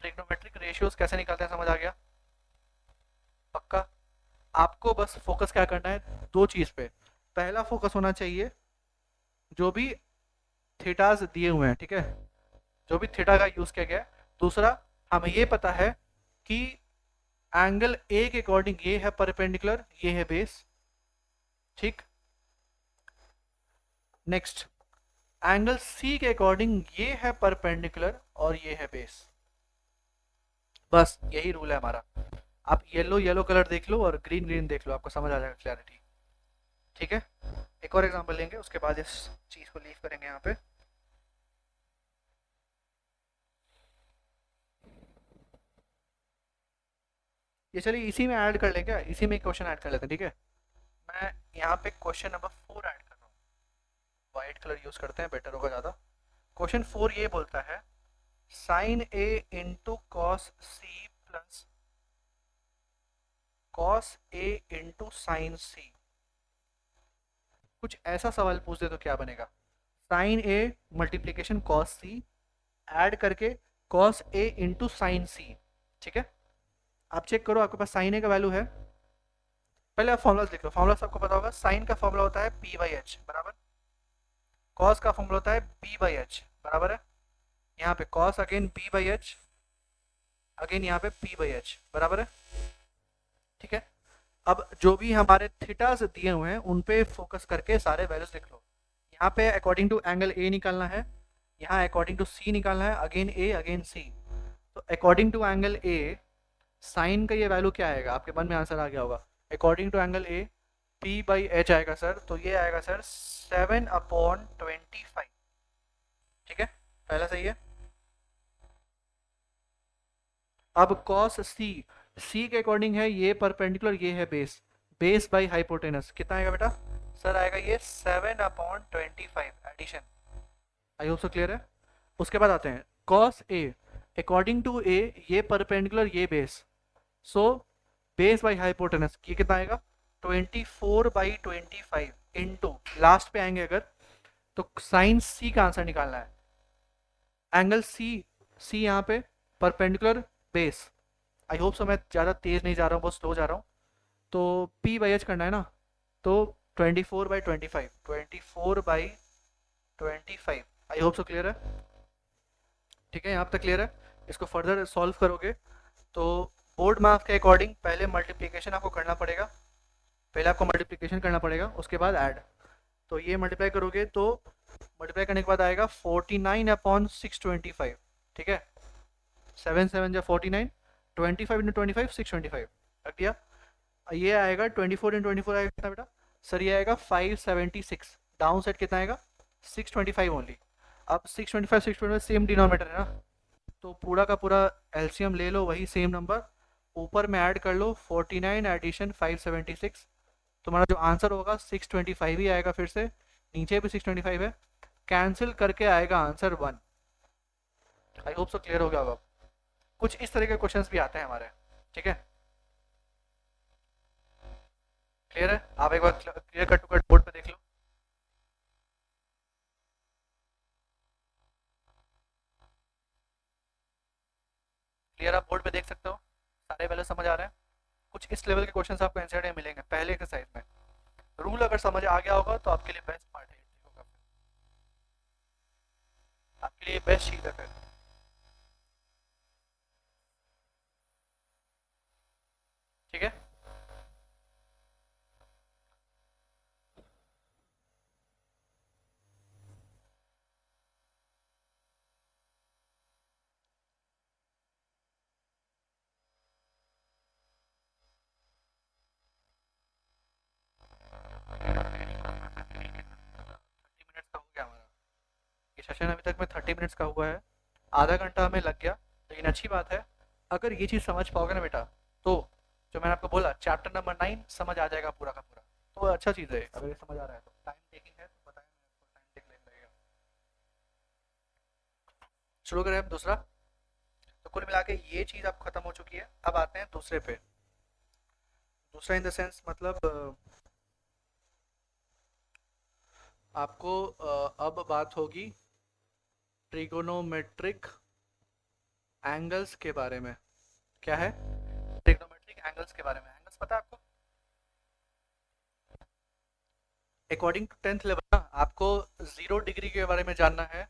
ट्रिग्नोमेट्रिक रेशियोज कैसे निकालते हैं समझ आ गया पक्का। आपको बस फोकस क्या करना है, दो चीज पे। पहला फोकस होना चाहिए जो भी थीटास दिए हुए हैं, ठीक है, जो भी थीटा का यूज किया गया है। दूसरा, हमें ये पता है कि एंगल ए के अकॉर्डिंग ये है परपेंडिकुलर, ये है बेस, ठीक। नेक्स्ट, एंगल सी के अकॉर्डिंग ये है परपेंडिकुलर और ये है बेस। बस यही रूल है हमारा। आप येलो येलो कलर देख लो और ग्रीन ग्रीन देख लो, आपको समझ आ जाएगा क्लैरिटी, ठीक है। एक और एग्जांपल लेंगे, उसके बाद इस चीज को लीव करेंगे यहाँ पे। ये चलिए इसी में ऐड कर लें क्या, इसी में क्वेश्चन ऐड कर लेते हैं, ठीक है। मैं यहाँ पे क्वेश्चन नंबर 4 ऐड कर रहा हूँ। वाइट कलर यूज करते हैं, बेटर होगा ज़्यादा। क्वेश्चन 4 ये बोलता है sine A into cos C plus cos A into sine C. कुछ ऐसा सवाल पूछ दे तो क्या बनेगा। Sine A multiplication cos C add करके cos A into sine C, ठीक है। आप चेक करो, आपके पास साइन ए का वैल्यू है। पहले आप फॉर्मुला लिख लो। फॉर्मुला सबको पता होगा, साइन का फॉर्मुला होता है P/H, बराबर। कॉस का फॉर्मूला होता है B/H, बराबर है। यहाँ पे कॉस अगेन B/H, अगेन यहाँ पे P/H, बराबर है, ठीक है। अब जो भी हमारे थीटास दिए हुए हैं उन पे फोकस करके सारे वैल्यूज लिख लो। यहाँ पे अकॉर्डिंग टू एंगल ए निकालना है, यहाँ अकॉर्डिंग टू सी निकालना है, अगेन ए अगेन सी। तो according to angle A sine का ये वैल्यू क्या आएगा, आपके मन में आंसर आ गया होगा। According to angle A P/H आएगा सर, तो ये आएगा सर 7/25, ठीक है। पहला सही है। अब कॉस सी, सी के अकॉर्डिंग है ये परपेंडिकुलर, ये है बेस, बेस बाई हाइपोटेनस कितना आएगा बेटा, सर आएगा ये 7/25 addition. I hope so clear है। उसके बाद आते हैं cos A, according to A ये परपेंडिकुलर ये base, so base by hypotenuse ये कितना आएगा 24/25 इंटू, लास्ट पे आएंगे अगर तो साइन सी का आंसर निकालना है। एंगल सी, सी यहाँ पे परपेंडिकुलर बेस। आई होप सो मैं ज़्यादा तेज़ नहीं जा रहा हूँ, बहुत स्लो जा रहा हूँ। तो P/H करना है ना, तो 24/25, 24/25। आई होप सो क्लियर है, ठीक है। यहाँ तक क्लियर है। इसको फर्दर सॉल्व करोगे तो बोर्ड मार्क्स के अकॉर्डिंग पहले मल्टीप्लिकेशन आपको करना पड़ेगा, पहले आपको मल्टीप्लिकेशन करना पड़ेगा, उसके बाद ऐड। तो ये मल्टीप्लाई करोगे तो मल्टीप्लाई करने के बाद आएगा 49/625, ठीक है। 7 7 जा 49, 25 × 25 625 रख दिया। ये आएगा 24 × 24 आएगा कितना बेटा, सर ये आएगा 576। डाउन साइड कितना आएगा 625 ओनली। अब 625 625 सेम डिनोमीटर है ना, तो पूरा का पूरा एलसीएम ले लो, वही सेम नंबर ऊपर में ऐड कर लो, 49 एडिशन 576। तुम्हारा जो आंसर होगा 625 ही आएगा, फिर से नीचे भी 625 है, कैंसिल करके आएगा आंसर 1। आई होप सो क्लियर हो गया होगा। कुछ इस तरह के क्वेश्चंस भी आते हैं हमारे, ठीक है। क्लियर है, आप एक बार clear cut to cut board पे देख लो। क्लियर, आप बोर्ड पे देख सकते हो, सारे वैल्यू समझ आ रहे हैं। कुछ इस लेवल के क्वेश्चंस आपको एनसीईआरटी में मिलेंगे पहले एक्सरसाइज में। रूल अगर समझ आ गया होगा तो आपके लिए बेस्ट पार्ट है, होगा आपके लिए बेस्ट चीज है फिर, ठीक है। ये सेशन अभी तक में 30 मिनट्स का हुआ है, आधा घंटा हमें लग गया, लेकिन अच्छी बात है अगर ये चीज़ समझ पाओगे ना बेटा, तो जो मैंने आपको बोला चैप्टर नंबर 9 समझ आ जाएगा पूरा का पूरा। तो अच्छा चीज़ है अगर ये समझ आ रहा है तो। टाइम टेकिंग है तो बताया मैंने आपको, टाइम टेक लगेगा। शुरू करें हम दूसरा। तो कुल मिला के ये चीज़ आपको खत्म हो चुकी है। अब आते हैं दूसरे पे। दूसरा इन द सेंस मतलब आपको अब बात होगी ट्रिगोनोमेट्रिक एंगल्स के बारे में। क्या है? ट्रिग्नोमेट्रिक एंगल्स के बारे में। एंगल्स पता है आपको? अकॉर्डिंग टू 10th लेवल ना आपको 0 डिग्री के बारे में जानना है,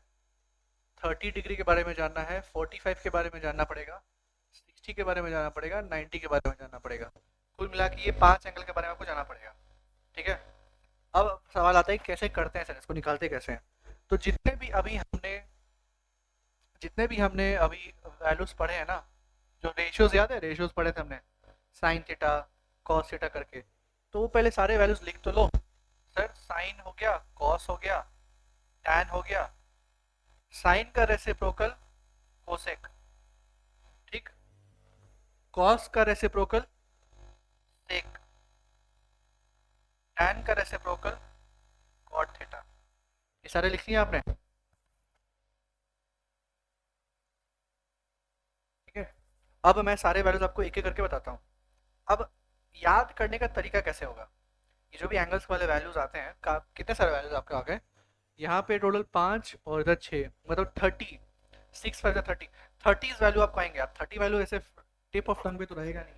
30 डिग्री के बारे में जानना है, 45 के बारे में जानना पड़ेगा, 60 के बारे में जानना पड़ेगा, 90 के बारे में जानना पड़ेगा। कुल मिला के ये 5 एंगल के बारे में आपको जानना पड़ेगा। ठीक है। अब सवाल आता है कैसे करते हैं सर, इसको निकालते कैसे हैं। तो जितने भी हमने अभी वैल्यूज पढ़े हैं ना, जो रेशियोज याद है, रेशियोज पढ़े थे हमने, साइन थीटा कॉस थीटा करके, तो वो पहले सारे वैल्यूज लिख तो लो। सर साइन हो गया, कॉस हो गया, टैन हो गया, साइन का रेसिप्रोकल कोसेक, ठीक, कॉस का रेसिप्रोकल सेक, टैन का रेसिप्रोकल कॉट थीटा। ये सारे लिख लिए आपने? ठीक है। अब मैं सारे वैल्यूज आपको एक एक करके बताता हूँ। अब याद करने का तरीका कैसे होगा? ये जो भी एंगल्स वाले वैल्यूज आते हैं, कितने सारे वैल्यूज आपके आ गए यहाँ पे? टोटल 5 और इधर 6, मतलब 30। 6 5 30, 30 वैल्यू आपको आएंगे। आप 30 वैल्यू ऐसे टिप ऑफ टंग पे तो रहेगा नहीं,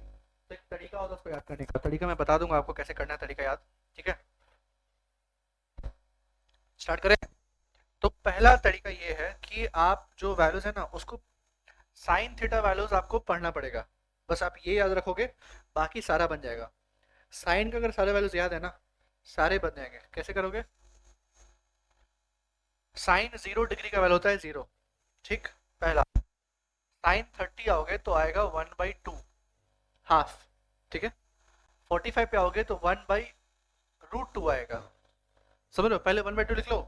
तो एक तरीका होगा उसको याद करने का। तरीका मैं बता दूंगा आपको कैसे करना है तरीका याद। ठीक है, स्टार्ट करें। तो पहला तरीका ये है कि आप जो वैल्यूज है ना उसको साइन थीटा वैल्यूज आपको पढ़ना पड़ेगा। बस आप ये याद रखोगे, बाकी सारा बन जाएगा। साइन का अगर सारे वैल्यूज याद है ना, सारे बन जाएंगे। कैसे करोगे? साइन 0 डिग्री का वैल्यू होता है 0, ठीक, पहला। साइन 30 आओगे तो आएगा 1/2, हाफ, ठीक है। 45 पे आओगे तो 1/√2 आएगा। समझ लो, पहले 1/2 लिख लो,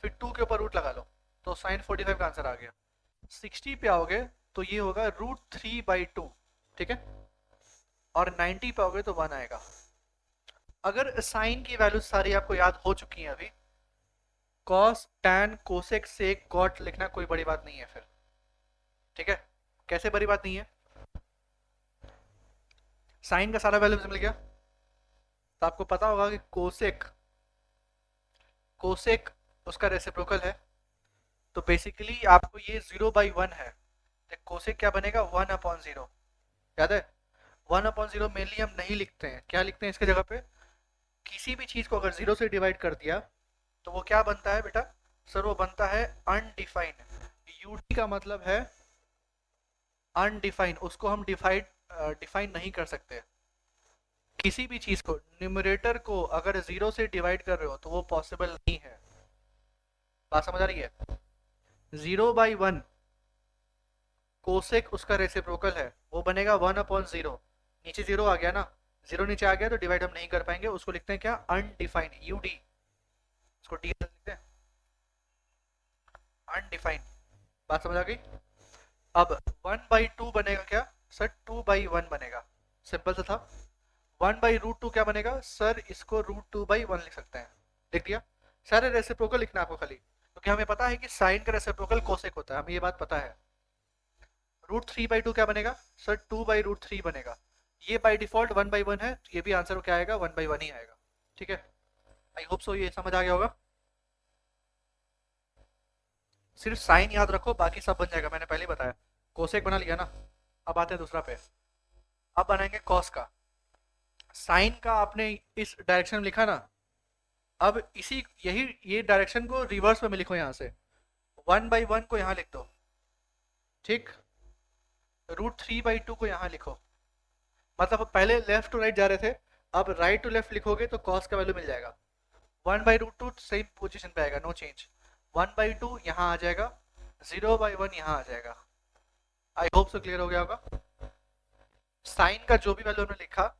फिर 2 के ऊपर रूट लगा लो, तो साइन 45 का आंसर आ गया। 60 पे आओगे तो ये होगा √3/2, ठीक है। और 90 पे आओगे तो 1 आएगा। अगर साइन की वैल्यू सारी आपको याद हो चुकी है अभी, cos tan cosec sec cot लिखना कोई बड़ी बात नहीं है फिर। ठीक है, कैसे बड़ी बात नहीं है? साइन का सारा वैल्यू मिल गया, तो आपको पता होगा कि कोसेक कोसेक उसका रेसिप्रोकल है। तो बेसिकली आपको ये 0/1 है, तो कोसेक क्या बनेगा? 1/0। याद है? 1/0 मेनली हम नहीं लिखते हैं। क्या लिखते हैं इसके जगह पे? किसी भी चीज को अगर 0 से डिवाइड कर दिया तो वो क्या बनता है बेटा? सर वो बनता है अनडिफाइंड। यूडी का मतलब है अनडिफाइंड, उसको हम डिफाइन नहीं कर सकते। किसी भी चीज को, न्यूमरेटर को अगर 0 से डिवाइड कर रहे हो तो वो पॉसिबल नहीं है। बात समझ आ रही है? 0/1 कोसेक उसका रेसिप्रोकल है, वो बनेगा 1/0। नीचे 0 आ गया ना, 0 नीचे आ गया तो डिवाइड हम नहीं कर पाएंगे, उसको लिखते हैं क्या? Undefined, UD. उसको डी लिखते हैं, अनडिफाइंड। बात समझ आ गई? अब 1/2 बनेगा क्या? सर 2/1 बनेगा, सिंपल सा था। 1/√2 क्या बनेगा? सर इसको √2/1 लिख सकते हैं। लिख दिया। सारे रेसिप्रोकल लिखना आपको खाली, क्योंकि हमें पता है कि साइन का रेसिप्रोकल कोसेक होता है, हमें ये बात पता है। √3/2 क्या बनेगा? सर 2/√3 बनेगा। ये बाय डिफॉल्ट 1/1 है, तो ये भी आंसर क्या आएगा? 1/1 ही आएगा। ठीक है, आई होप सो ये समझ आ गया होगा। सिर्फ साइन याद रखो, बाकी सब बन जाएगा, मैंने पहले ही बताया। कोसेक बना लिया ना। अब आते हैं दूसरा पे। अब बनाएंगे कॉस का। साइन का आपने इस डायरेक्शन में लिखा ना, अब इसी ये डायरेक्शन को रिवर्स में लिखो। यहाँ से 1/1 को यहाँ लिख दो, ठीक। √3/2 को यहाँ लिखो। मतलब पहले लेफ्ट टू राइट जा रहे थे, अब राइट टू लेफ्ट लिखोगे तो कॉस का वैल्यू मिल जाएगा। 1/√2 सेम पोजीशन पे आएगा, नो चेंज। 1/2 यहाँ आ जाएगा, 0/1 यहाँ आ जाएगा। आई होप सो क्लियर हो गया होगा। साइन का जो भी वैल्यू हमने लिखा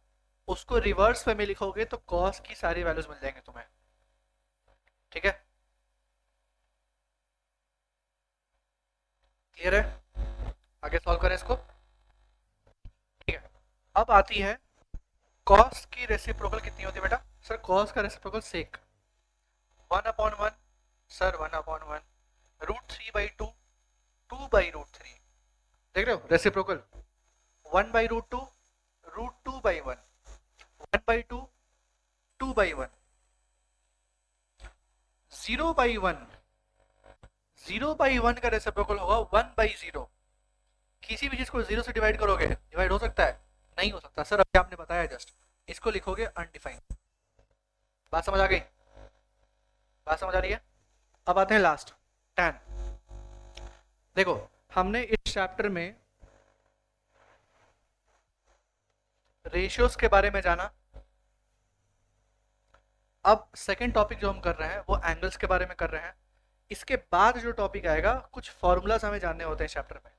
उसको रिवर्स में लिखोगे तो कॉस की सारी वैल्यूज मिल जाएंगे तुम्हें। ठीक है, क्लियर है? आगे सॉल्व करें इसको। ठीक है, अब आती है कॉस की रेसिप्रोकल कितनी होती है बेटा? सर कॉस का रेसिप्रोकल सेक 1/1। सर 1/1 √3/2, 2/√3। देख रहे हो रेसिप्रोकल 1/√2, √2/1, 1/2, 2/1, 0/1। 0/1 का रेसिप्रोकल होगा 1/0। किसी भी चीज को जीरो से डिवाइड करोगे, डिवाइड हो सकता है? नहीं हो सकता। सर अभी आपने बताया जस्ट, इसको लिखोगे अनडिफाइंड। बात समझ आ गई? बात समझ आ रही है? अब आते हैं लास्ट, tan। देखो हमने इस चैप्टर में रेशियोज के बारे में जाना। अब सेकंड टॉपिक जो हम कर रहे हैं वो एंगल्स के बारे में कर रहे हैं। इसके बाद जो टॉपिक आएगा, कुछ फॉर्मूलाज हमें जानने होते हैं चैप्टर में।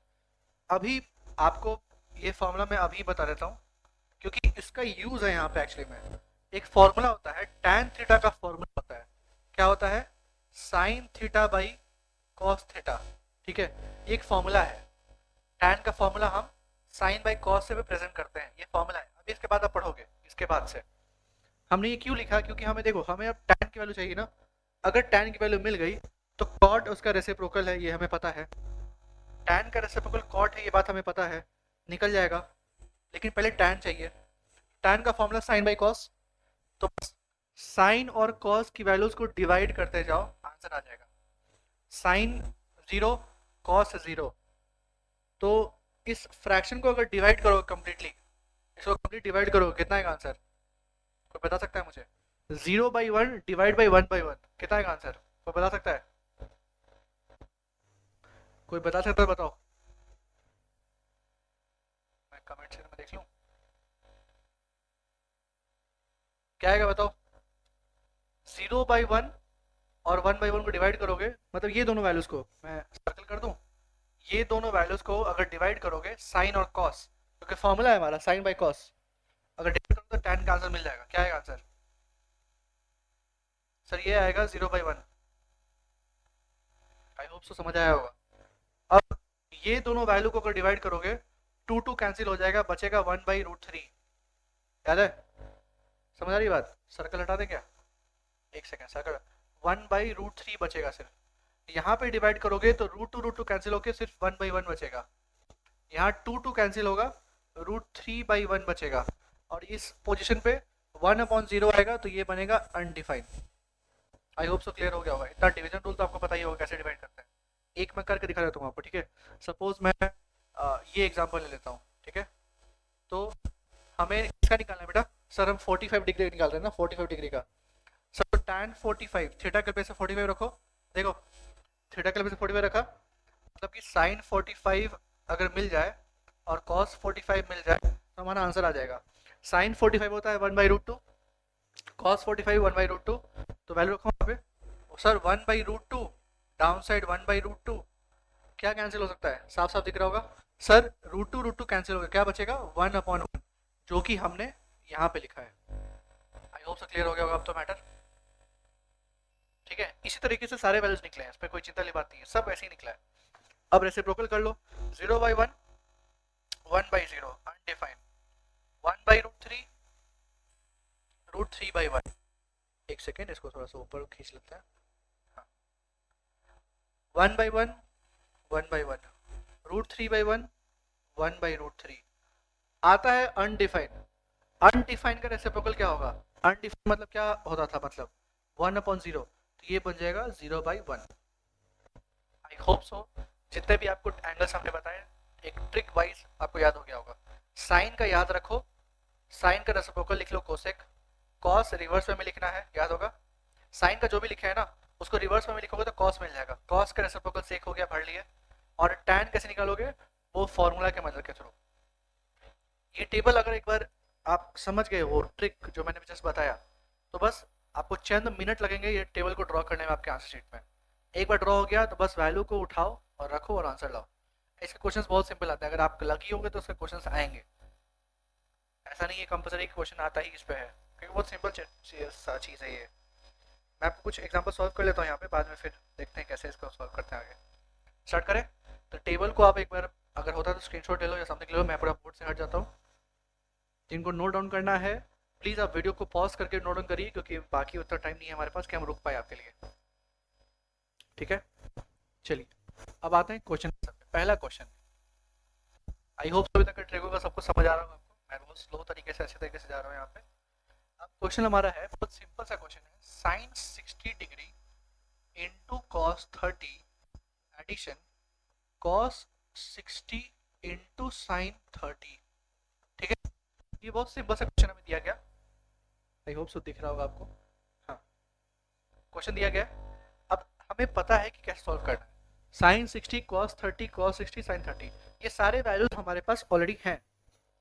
अभी आपको ये फॉर्मूला मैं अभी बता देता हूँ, क्योंकि इसका यूज है यहाँ पे एक्चुअली में। एक फॉर्मूला होता है tan थीटा का फॉर्मूला होता है। क्या होता है? sin theta by cos theta. ठीक है, ये एक फॉर्मूला है। tan का फॉर्मूला हम sin बाई cos से भी प्रेजेंट करते हैं, ये फॉर्मूला है। अभी इसके बाद आप पढ़ोगे, इसके बाद से हमने ये क्यों लिखा, क्योंकि हमें देखो हमें अब tan की वैल्यू चाहिए ना। अगर tan की वैल्यू मिल गई तो cot उसका रेसिप्रोकल है, ये हमें पता है। tan का रेसिप्रोकल cot है, ये बात हमें पता है, निकल जाएगा। लेकिन पहले tan चाहिए। tan का फॉर्मूला sin बाई cos, तो साइन और कॉस की वैल्यूज को डिवाइड करते जाओ, आंसर आ जाएगा। Sine 0, cos 0। तो इस फ्रैक्शन को अगर डिवाइड करो कंप्लीटली, इसको कंप्लीट डिवाइड करो, कितना आएगा आंसर? कोई बता सकता है मुझे? 0/1 डिवाइड बाई 1/1 कितना आएगा आंसर? कोई बता सकता है? कोई बता सकता है? बताओ, मैं कमेंट सेक्शन में देख लूं क्या आएगा, बताओ। 0/1 और 1/1 को डिवाइड करोगे, मतलब ये दोनों वैल्यूज को मैं सर्कल कर दूं, ये दोनों वैल्यूज को अगर डिवाइड करोगे साइन और कॉस, क्योंकि फॉर्मूला है हमारा साइन बाई कॉस, अगर डिवाइड करोगे तो tan का आंसर मिल जाएगा। क्या आएगा आंसर? सर ये आएगा 0/1। आई होप सो समझ आया होगा। अब ये दोनों वैल्यू को अगर डिवाइड करोगे, 2 कैंसिल हो जाएगा, बचेगा 1/√3। याद है? समझ आ रही बात? सर्कल हटा दें क्या? एक सेकेंड, सर्कल 1/√3 बचेगा सिर्फ। यहाँ पे डिवाइड करोगे तो √2 कैंसिल होकर सिर्फ 1/1 बचेगा। यहाँ 2 कैंसिल होगा, √3/1 बचेगा। और इस पोजीशन पे 1/0 आएगा, तो ये बनेगा अनडिफाइंड। आई होप सो क्लियर हो गया होगा। इतना डिवीजन रूल तो आपको पता ही होगा कैसे डिवाइड करते हैं। एक मैं करके दिखा देता हूँ आपको, ठीक है? सपोज मैं ये एग्जांपल ले लेता हूँ, ठीक है? तो हमें इसका निकालना है बेटा। सर हम 45 डिग्री निकाल रहे हैं ना, 45 डिग्री का। सर तो tan 45, थीटा के प्लेस पे 45 रखो। देखो थीटा के प्लेस पे 45 रखा, मतलब कि sin 45 अगर मिल जाए और cos 45 मिल जाए तो हमारा आंसर आ जाएगा। sin 45 होता है 1/√2, cos 45 1/√2। तो वैल्यू रखो वहाँ पे। सर 1/√2, डाउन साइड 1/√2, क्या कैंसिल हो सकता है? साफ साफ दिख रहा होगा। सर √2 कैंसिल हो गया, क्या बचेगा? 1/1, जो कि हमने यहाँ पे लिखा है। आई होप से क्लियर हो गया होगा अब तो मैटर। ठीक है, इसी तरीके से सारे वैल्यूज निकले हैं, इस पर कोई चिंता वाली बात नहीं है, सब ऐसे ही निकला है। अब रेसिप्रोकल कर लो। 0/1, 1/0 अनडिफाइंड, 1/√3, √3/1। एक सेकेंड, इसको थोड़ा सा ऊपर खींच लेते हैं। हाँ, 1/1, 1/1, √3/1, 1/√3 आता है अनडिफाइंड। अनडिफाइंड का रेसिप्रोकल क्या होगा? अनडिफाइंड मतलब क्या होता था? मतलब 1/0, तो ये बन जाएगा 0/1। आई होप सो जितने भी आपको एंगल्स हमने बताए, एक ट्रिक वाइज आपको याद हो गया होगा। साइन का याद रखो, साइन का रेसिप्रोकल लिख लो कोसेक। कॉस रिवर्स में लिखना है, याद होगा। साइन का जो भी लिखा है ना, उसको रिवर्स में लिखोगे तो कॉस मिल जाएगा। कॉस का रेसिप्रोकल सेक हो गया, पढ़ लिए। और टैन कैसे निकालोगे? वो फॉर्मूला के मदद के थ्रू। ये टेबल अगर एक बार आप समझ गए वो ट्रिक जो मैंने जस्ट बताया, तो बस आपको चंद मिनट लगेंगे ये टेबल को ड्रॉ करने में आपके आंसर शीट में। एक बार ड्रॉ हो गया तो बस वैल्यू को उठाओ और रखो और आंसर लाओ। इसके क्वेश्चंस बहुत सिंपल आते हैं, अगर आप लकी होंगे तो उसके क्वेश्चंस आएंगे। ऐसा नहीं है कंपलसरी क्वेश्चन आता ही इस पे है, क्योंकि बहुत सिंपल चीज़ है ये। मैं आपको कुछ एग्जांपल सॉल्व कर लेता हूँ यहाँ पे, बाद में फिर देखते हैं कैसे इसको सॉल्व करते हैं आगे। स्टार्ट करें? तो टेबल को आप एक बार अगर होता है तो स्क्रीनशॉट ले लो या समथिंग ले लो, मैं पूरा बोर्ड से हट जाता हूँ। जिनको नोट डाउन करना है प्लीज़ आप वीडियो को पॉज करके नोट डाउन करिए, क्योंकि बाकी उतना टाइम नहीं है हमारे पास कि हम रुक पाए आपके लिए। ठीक है, चलिए अब आते हैं क्वेश्चन पे। पहला क्वेश्चन, आई होप अभी तक ट्रेगो का सबको समझ आ रहा होगा आपको, मैं बहुत स्लो तरीके से अच्छे तरीके से जा रहा हूँ यहाँ पे। अब क्वेश्चन हमारा है, बहुत सिंपल सा क्वेश्चन है, sine 60 degree into cos 30 addition cos 60 into sine 30। ठीक है, ये बहुत सिंपल सा क्वेश्चन हमें दिया गया, आई होप सो दिख रहा होगा आपको। हाँ, क्वेश्चन दिया गया, अब हमें पता है कि कैसे सॉल्व करना है। साइन 60 कॉस 30 कॉस 60 साइन 30, ये सारे वैल्यूज हमारे पास ऑलरेडी हैं।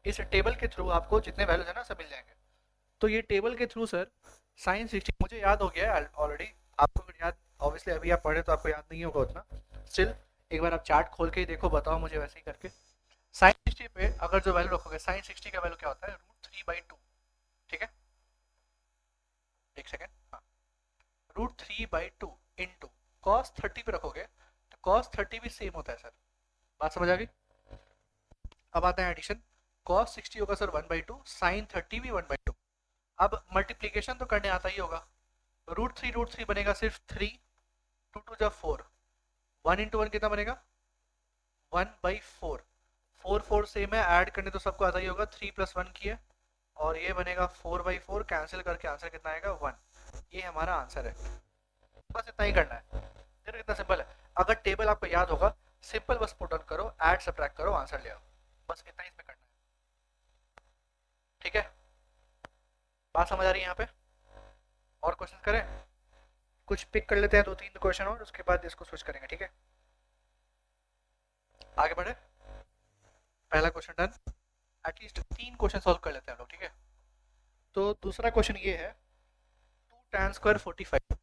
इस टेबल के थ्रू आपको जितने वैल्यूज है ना सब मिल जाएंगे। तो ये टेबल के थ्रू सर साइन 60 मुझे याद हो गया है ऑलरेडी, आपको अगर याद, ऑब्वियसली अभी आप पढ़े तो आपको याद नहीं होगा उतना, स्टिल एक बार आप चार्ट खोल के ही देखो, बताओ मुझे वैसे ही करके। साइन 60 पे अगर जो वैल्यू रखोगे, साइन 60 का वैल्यू क्या होता है, √3/2। ठीक है, एक सेकेंड, हाँ, √3/2 इंटू कॉस 30 पे रखोगे तो कॉस 30 भी सेम होता है सर, बात समझ आ गई। अब आता है एडिशन, कॉस 60 होगा सर 1/2, साइन 30 भी 1/2। अब मल्टीप्लीकेशन तो करने आता ही होगा, √3 बनेगा सिर्फ 3, 2 2 जा 4, 1 इंटू 1 कितना बनेगा 1/4, 4 4 सेम है, ऐड करने तो सबको आता ही होगा, 3 + 1 किए और ये बनेगा 4/4, कैंसिल करके आंसर कितना आएगा 1। ये हमारा आंसर है, बस इतना ही करना है, देखो कितना सिंपल है। अगर टेबल आपको याद होगा, सिंपल बस पुट ऑन करो, ऐड सब्ट्रैक्ट करो, आंसर ले आओ, बस इतना ही इसमें करना है। ठीक है, बात समझ आ रही है यहाँ पे? और क्वेश्चन करें, कुछ पिक कर लेते हैं, 2 3 क्वेश्चन और उसके बाद इसको स्विच करेंगे। ठीक है, आगे बढ़े, पहला question done, at least 3 question solve कर लेते हैं हम लोग। ठीक है, तो दूसरा क्वेश्चन ये है, 2 tan² 45, 2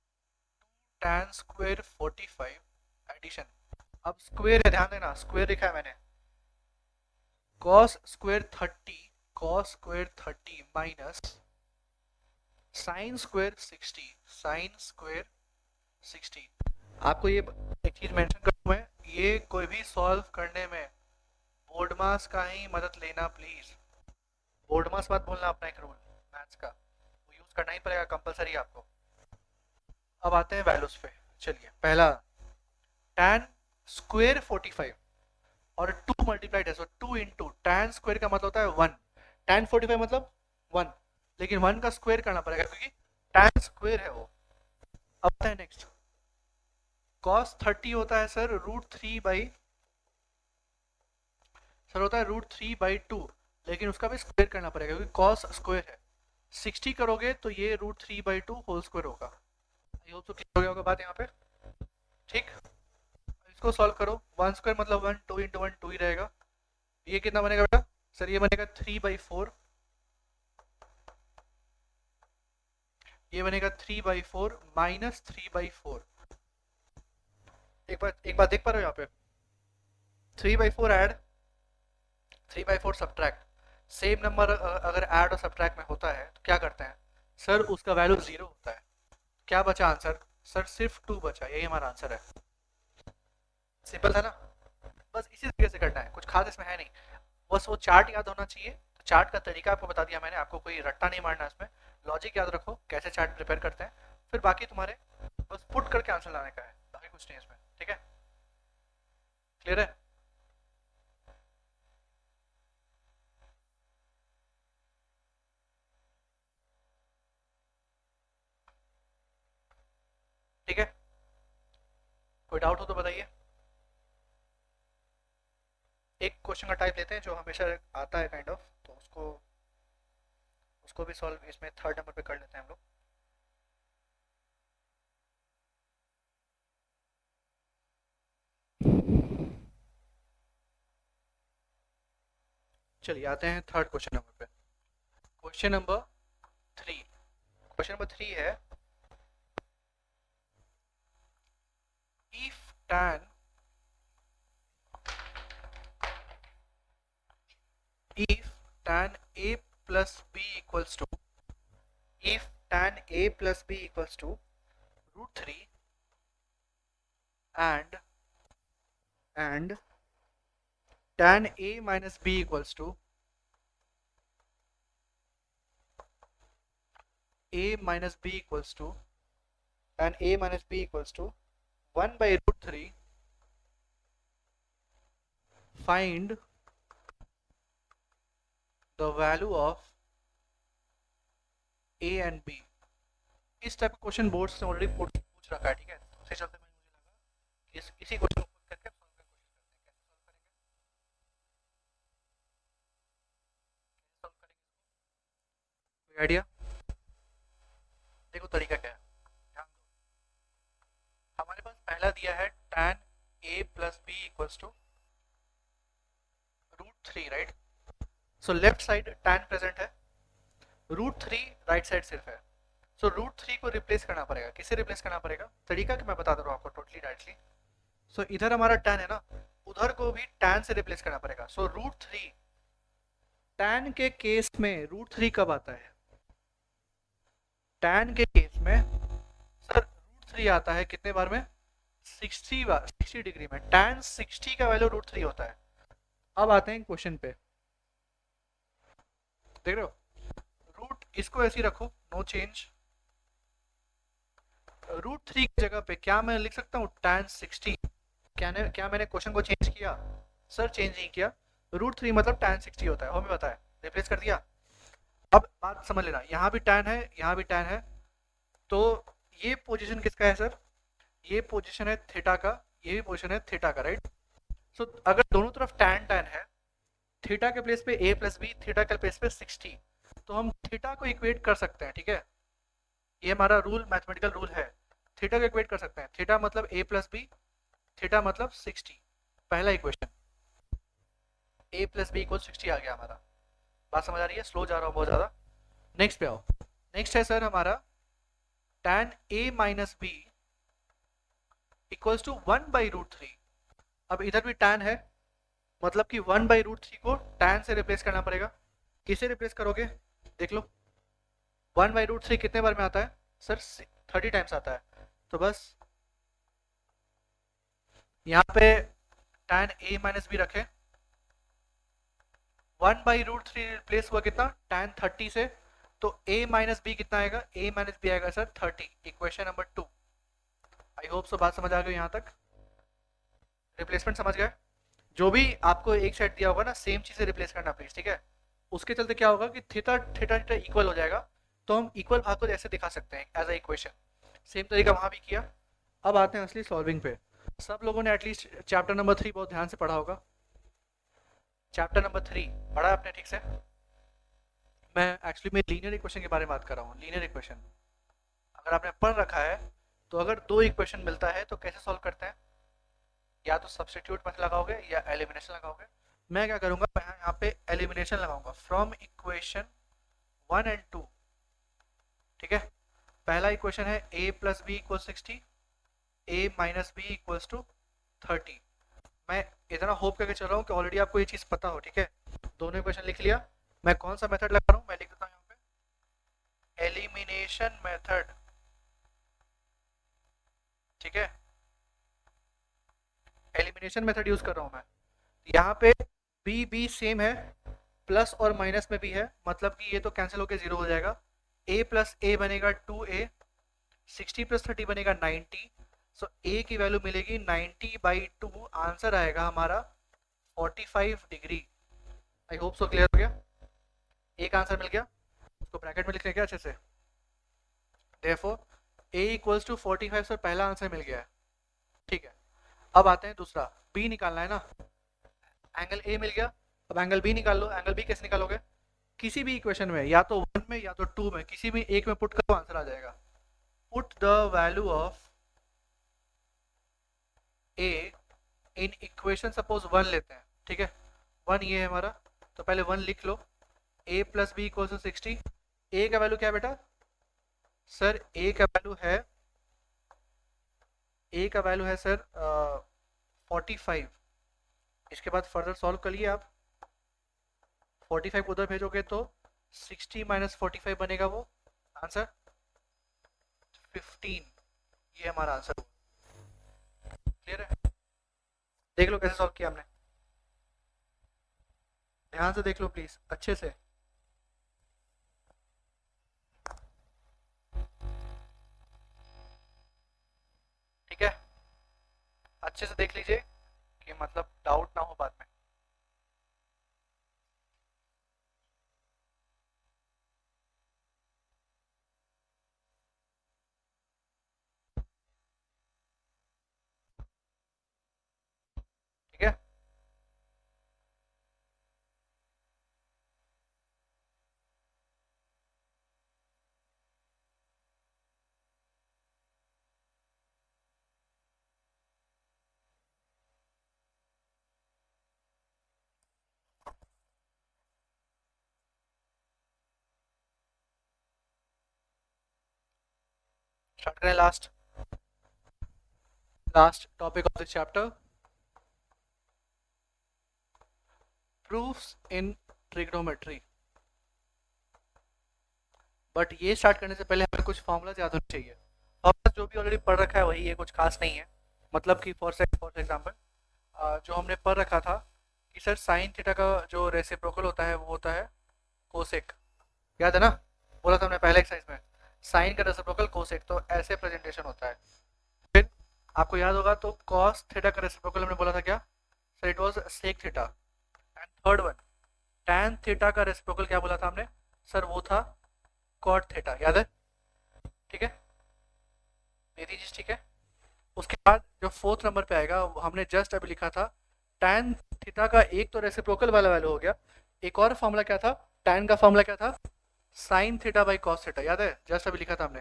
tan² 45 एडिशन, अब स्क्वायर है, ध्यान देना स्क्वायर लिखा है मैंने, cos² 30 माइनस sin² 60, sin² 60। आपको ये एक चीज मेंशन करूं मैं, ये कोई भी सॉल्व करने में बोर्ड मास का ही मदद लेना प्लीज, बोर्ड मास मत बोलना, अपना एक रूल मैथ्स का वो यूज करना ही पड़ेगा कंपलसरी आपको। अब आते हैं वैल्यूज पे, चलिए पहला tan² 45 और 2 मल्टीप्लाइड है, सो 2 इंटू tan² का मतलब होता है 1, tan 45 मतलब 1, लेकिन 1 का स्क्वायर करना पड़ेगा क्योंकि tan² है वो। अब आता है नेक्स्ट, cos 30 होता है सर √3/2, लेकिन उसका भी स्क्वायर करना पड़ेगा क्योंकि cos स्क्वायर है। 60 करोगे तो ये √3/2 होल स्क्वायर होगा। आई होप तो क्लियर हो गया होगा बात यहाँ पे। ठीक, इसको सॉल्व करो, 1² मतलब 1, 2 इंटू 1 2 ही रहेगा। ये कितना बनेगा बेटा सर, ये बनेगा 3/4, ये बनेगा 3/4 माइनस 3/4। एक बार देख पा रहे हो यहाँ पे, 3/4 ऐड, 3/4 सब्ट्रैक्ट, सेम नंबर अगर ऐड और सब्ट्रैक्ट में होता है तो क्या करते हैं सर, उसका वैल्यू 0 होता है। क्या बचा आंसर सर, सिर्फ 2 बचा, यही हमारा आंसर है। सिंपल था ना, बस इसी तरीके से करना है, कुछ खास इसमें है नहीं, बस वो चार्ट याद होना चाहिए। तो चार्ट का तरीका आपको बता दिया मैंने, आपको कोई रट्टा नहीं मारना इसमें, लॉजिक याद रखो कैसे चार्ट प्रिपेयर करते हैं, फिर बाकी तुम्हारे बस पुट करके आंसर लाने का है, बाकी कुछ नहीं इसमें। ठीक है, क्लियर है? ठीक है, कोई डाउट हो तो बताइए। एक क्वेश्चन का टाइप लेते हैं जो हमेशा आता है काइंड ऑफ, तो उसको उसको भी सॉल्व इसमें 3rd नंबर पे कर लेते हैं हम लोग। चलिए आते हैं 3rd क्वेश्चन नंबर पे। क्वेश्चन नंबर 3, क्वेश्चन नंबर 3 है, if tan a plus b equals to, if tan a plus b equals to √3 and tan a minus b equals to a minus b equals to tan a minus b equals to 1 by root 3 find the value of a and b। इस type का question boards ने already पूछ रखा है, ठीक है। तो उसी चलते मुझे लगा कि इसी क्वेश्चन को खुद करके सॉल्व करने की कोशिश करते हैं। कैसे सॉल्व करेंगे, कोई आइडिया? देखो तरीका क्या है, ध्यान दो। हमारे पास पहला दिया है tan a plus B equals to √3, right. So left side tan present है, √3 राइट साइड सिर्फ है। सो √3 को रिप्लेस करना पड़ेगा। किसे रिप्लेस करना पड़ेगा? तरीका कि मैं बता दे रहा हूँ आपको टोटली डायरेक्टली। सो इधर हमारा tan है ना, उधर को भी tan से रिप्लेस करना पड़ेगा। सो √3 tan के केस में √3 कब आता है? tan के केस में सर √3 आता है कितने बार में? 60 बार, 60 डिग्री में। tan 60 का वैल्यू √3 होता है। अब आते हैं क्वेश्चन पे, देख रहे हो, रूट इसको ऐसे ही रखो, नो चेंज। √3 की जगह पे क्या मैं लिख सकता हूँ? tan 60। क्या मैंने क्वेश्चन को चेंज किया? सर चेंज नहीं किया। √3 मतलब tan 60 होता है, हमें पता है, रिप्लेस कर दिया। अब बात समझ लेना, यहाँ भी tan है, यहाँ भी tan है, तो ये पोजीशन किसका है सर? ये पोजीशन है थीटा का, ये भी पोजीशन है थीटा का, राइट। सो अगर दोनों तरफ tan tan है, थीटा के प्लेस पे a प्लस बी, थीटा के प्लेस पे 60, तो हम थीटा को इक्वेट कर सकते हैं, ठीक है। ये हमारा रूल, मैथमेटिकल रूल है। थीटा को इक्वेट कर सकते हैं, थीटा मतलब a प्लस बी, थीटा मतलब 60। पहला equation a plus B equal 60 आ गया हमारा। बात समझ आ रही है? स्लो जा रहा हूँ बहुत ज़्यादा। नेक्स्ट पे आओ। नेक्स्ट है सर हमारा tan a minus B equals to 1 by √3। अब इधर भी tan है, मतलब कि 1 बाई √3 को tan से रिप्लेस करना पड़ेगा। किसे रिप्लेस करोगे? देख लो, 1 बाई √3 कितने बार में आता है सर? 30 टाइम्स आता है। तो बस यहाँ पे tan a माइनस बी रखें, 1 बाई √3 रिप्लेस हुआ कितना? tan 30 से, तो a माइनस बी कितना आएगा? a माइनस बी आएगा सर 30। Equation number 2। आई होप सो बात समझ आ गई यहाँ तक, रिप्लेसमेंट समझ गए। जो भी आपको एक साइड दिया होगा ना, सेम चीज़ से रिप्लेस करना प्लीज, ठीक है। उसके चलते क्या होगा कि थीटा थीटा थीटा इक्वल हो जाएगा, तो हम इक्वल भाग को ऐसे दिखा सकते हैं एज अ इक्वेशन। सेम तरीका वहाँ भी किया। अब आते हैं असली सॉल्विंग पे। सब लोगों ने एटलीस्ट चैप्टर नंबर 3 बहुत ध्यान से पढ़ा होगा। चैप्टर नंबर 3 पढ़ा आपने ठीक से? मैं एक्चुअली मैं लीनियर इक्वेशन के बारे में बात कर रहा हूँ। लीनियर इक्वेशन अगर आपने पढ़ रखा है, तो अगर दो इक्वेशन मिलता है तो कैसे सॉल्व करते हैं? या तो सब्स्टिट्यूट मेथड लगाओगे या एलिमिनेशन लगाओगे। मैं क्या करूँगा, मैं यहाँ पे एलिमिनेशन लगाऊंगा फ्रॉम इक्वेशन 1 एंड 2, ठीक है। पहला इक्वेशन है a plus B equal 60, a minus B equals to 30। मैं इतना होप करके चल रहा हूँ कि ऑलरेडी आपको ये चीज़ पता हो, ठीक है। दोनों इक्वेशन लिख लिया। मैं कौन सा मेथड लगा रहा हूँ, मैं लिख देता हूँ यहाँ पे, एलिमिनेशन मेथड, ठीक है। एलिमिनेशन मेथड यूज कर रहा हूँ मैं। यहाँ पे बी बी सेम है, प्लस और माइनस में भी है, मतलब कि ये तो कैंसिल होकर 0 हो जाएगा। a प्लस ए बनेगा 2a, 60 प्लस 30 बनेगा 90। सो a की वैल्यू मिलेगी 90/2। आंसर आएगा हमारा 45 डिग्री। आई होप सो क्लियर हो गया। एक आंसर मिल गया, उसको ब्रैकेट में लिख लेंगे अच्छे से। देयरफॉर a इक्वल्स टू 45 से पहला आंसर मिल गया है, ठीक है। अब आते हैं दूसरा, b निकालना है ना। एंगल a मिल गया, अब एंगल b निकाल लो। एंगल b कैसे निकालोगे? किसी भी इक्वेशन में, या तो 1 में या तो 2 में, किसी भी एक में पुट करो, आंसर आ जाएगा। Put the value of a in equation, suppose 1 लेते हैं, ठीक है। 1 ये है हमारा, तो पहले 1 लिख लो। a plus B equal to 60। a का वैल्यू क्या है बेटा? सर a का वैल्यू है, a का वैल्यू है सर 45। इसके बाद फर्दर सॉल्व करिए आप। 45 उधर भेजोगे तो 60 माइनस 45 बनेगा वो आंसर 15। ये हमारा आंसर। क्लियर है? देख लो कैसे सॉल्व किया हमने। ध्यान से देख लो प्लीज, अच्छे से। ठीक है, अच्छे से देख लीजिए कि मतलब डाउट ना हो बाद में। ठीक है, स्टार्ट करें। Last last topic of this chapter, proofs in trigonometry. But ये स्टार्ट करने से पहले हमें कुछ फॉर्मूलाज याद होने चाहिए। फॉर्मूला जो भी ऑलरेडी पढ़ रखा है वही है, कुछ खास नहीं है। मतलब कि फॉर एग्जांपल जो हमने पढ़ रखा था कि सर साइन थीटा का जो रेसिप्रोकल होता है वो होता है कोसेक। याद है ना, बोला था हमने पहले एक्सरसाइज में, साइन का रेसिप्रोकल कोसेक, तो ऐसे प्रेजेंटेशन होता है। फिर आपको याद होगा तो कॉस थीटा का रेसिप्रोकल हमने बोला था क्या sir, it was sec theta. And third one, tan theta का रेसिप्रोकल क्या बोला था हमने सर, वो था कॉट थीटा। याद है? ठीक है, ये चीज ठीक है। उसके बाद जो फोर्थ नंबर पे आएगा वो हमने जस्ट अभी लिखा था tan थीटा का, एक तो रेसिप्रोकल वाला वैल्यू हो गया, एक और फॉर्मूला क्या था, tan का फॉर्मूला क्या था, sine theta by cos theta. याद है? जस्ट अभी लिखा था हमने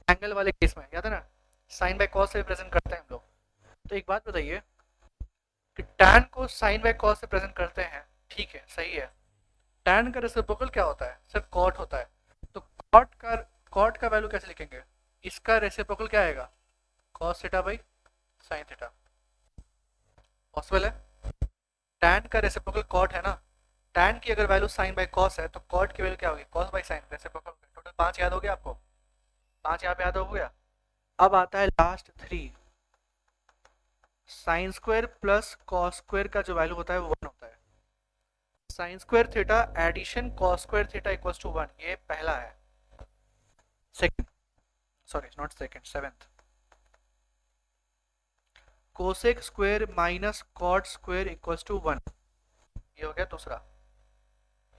एंगल वाले केस में, याद है ना, साइन बाई कॉस से प्रेजेंट करते हैं हम लोग। तो एक बात बताइए कि tan को साइन बाई कॉस से प्रेजेंट करते हैं, ठीक है सही है। tan का रेसिप्रोकल क्या होता है सर, कॉट होता है। तो कॉट का वैल्यू कैसे लिखेंगे, इसका रेसिप्रोकल क्या आएगा, cos theta by sine theta. Possible है? tan का रेसिप्रोकल कॉट है ना, tan की अगर वैल्यू साइन बाई कॉस है तो कॉट की वैल्यू क्या होगी, cos by sine, reciprocal. Total 5 याद हो गया आपको, 5 यहाँ पे याद हो गया। अब आता है last 3, sine square plus cos square का जो वैल्यू होता है वो 1 होता है। Sine square theta addition cos square theta equals to 1, ये पहला है। Second, sorry not second, seventh, cosec square minus cot square equals to 1, ये हो गया दूसरा।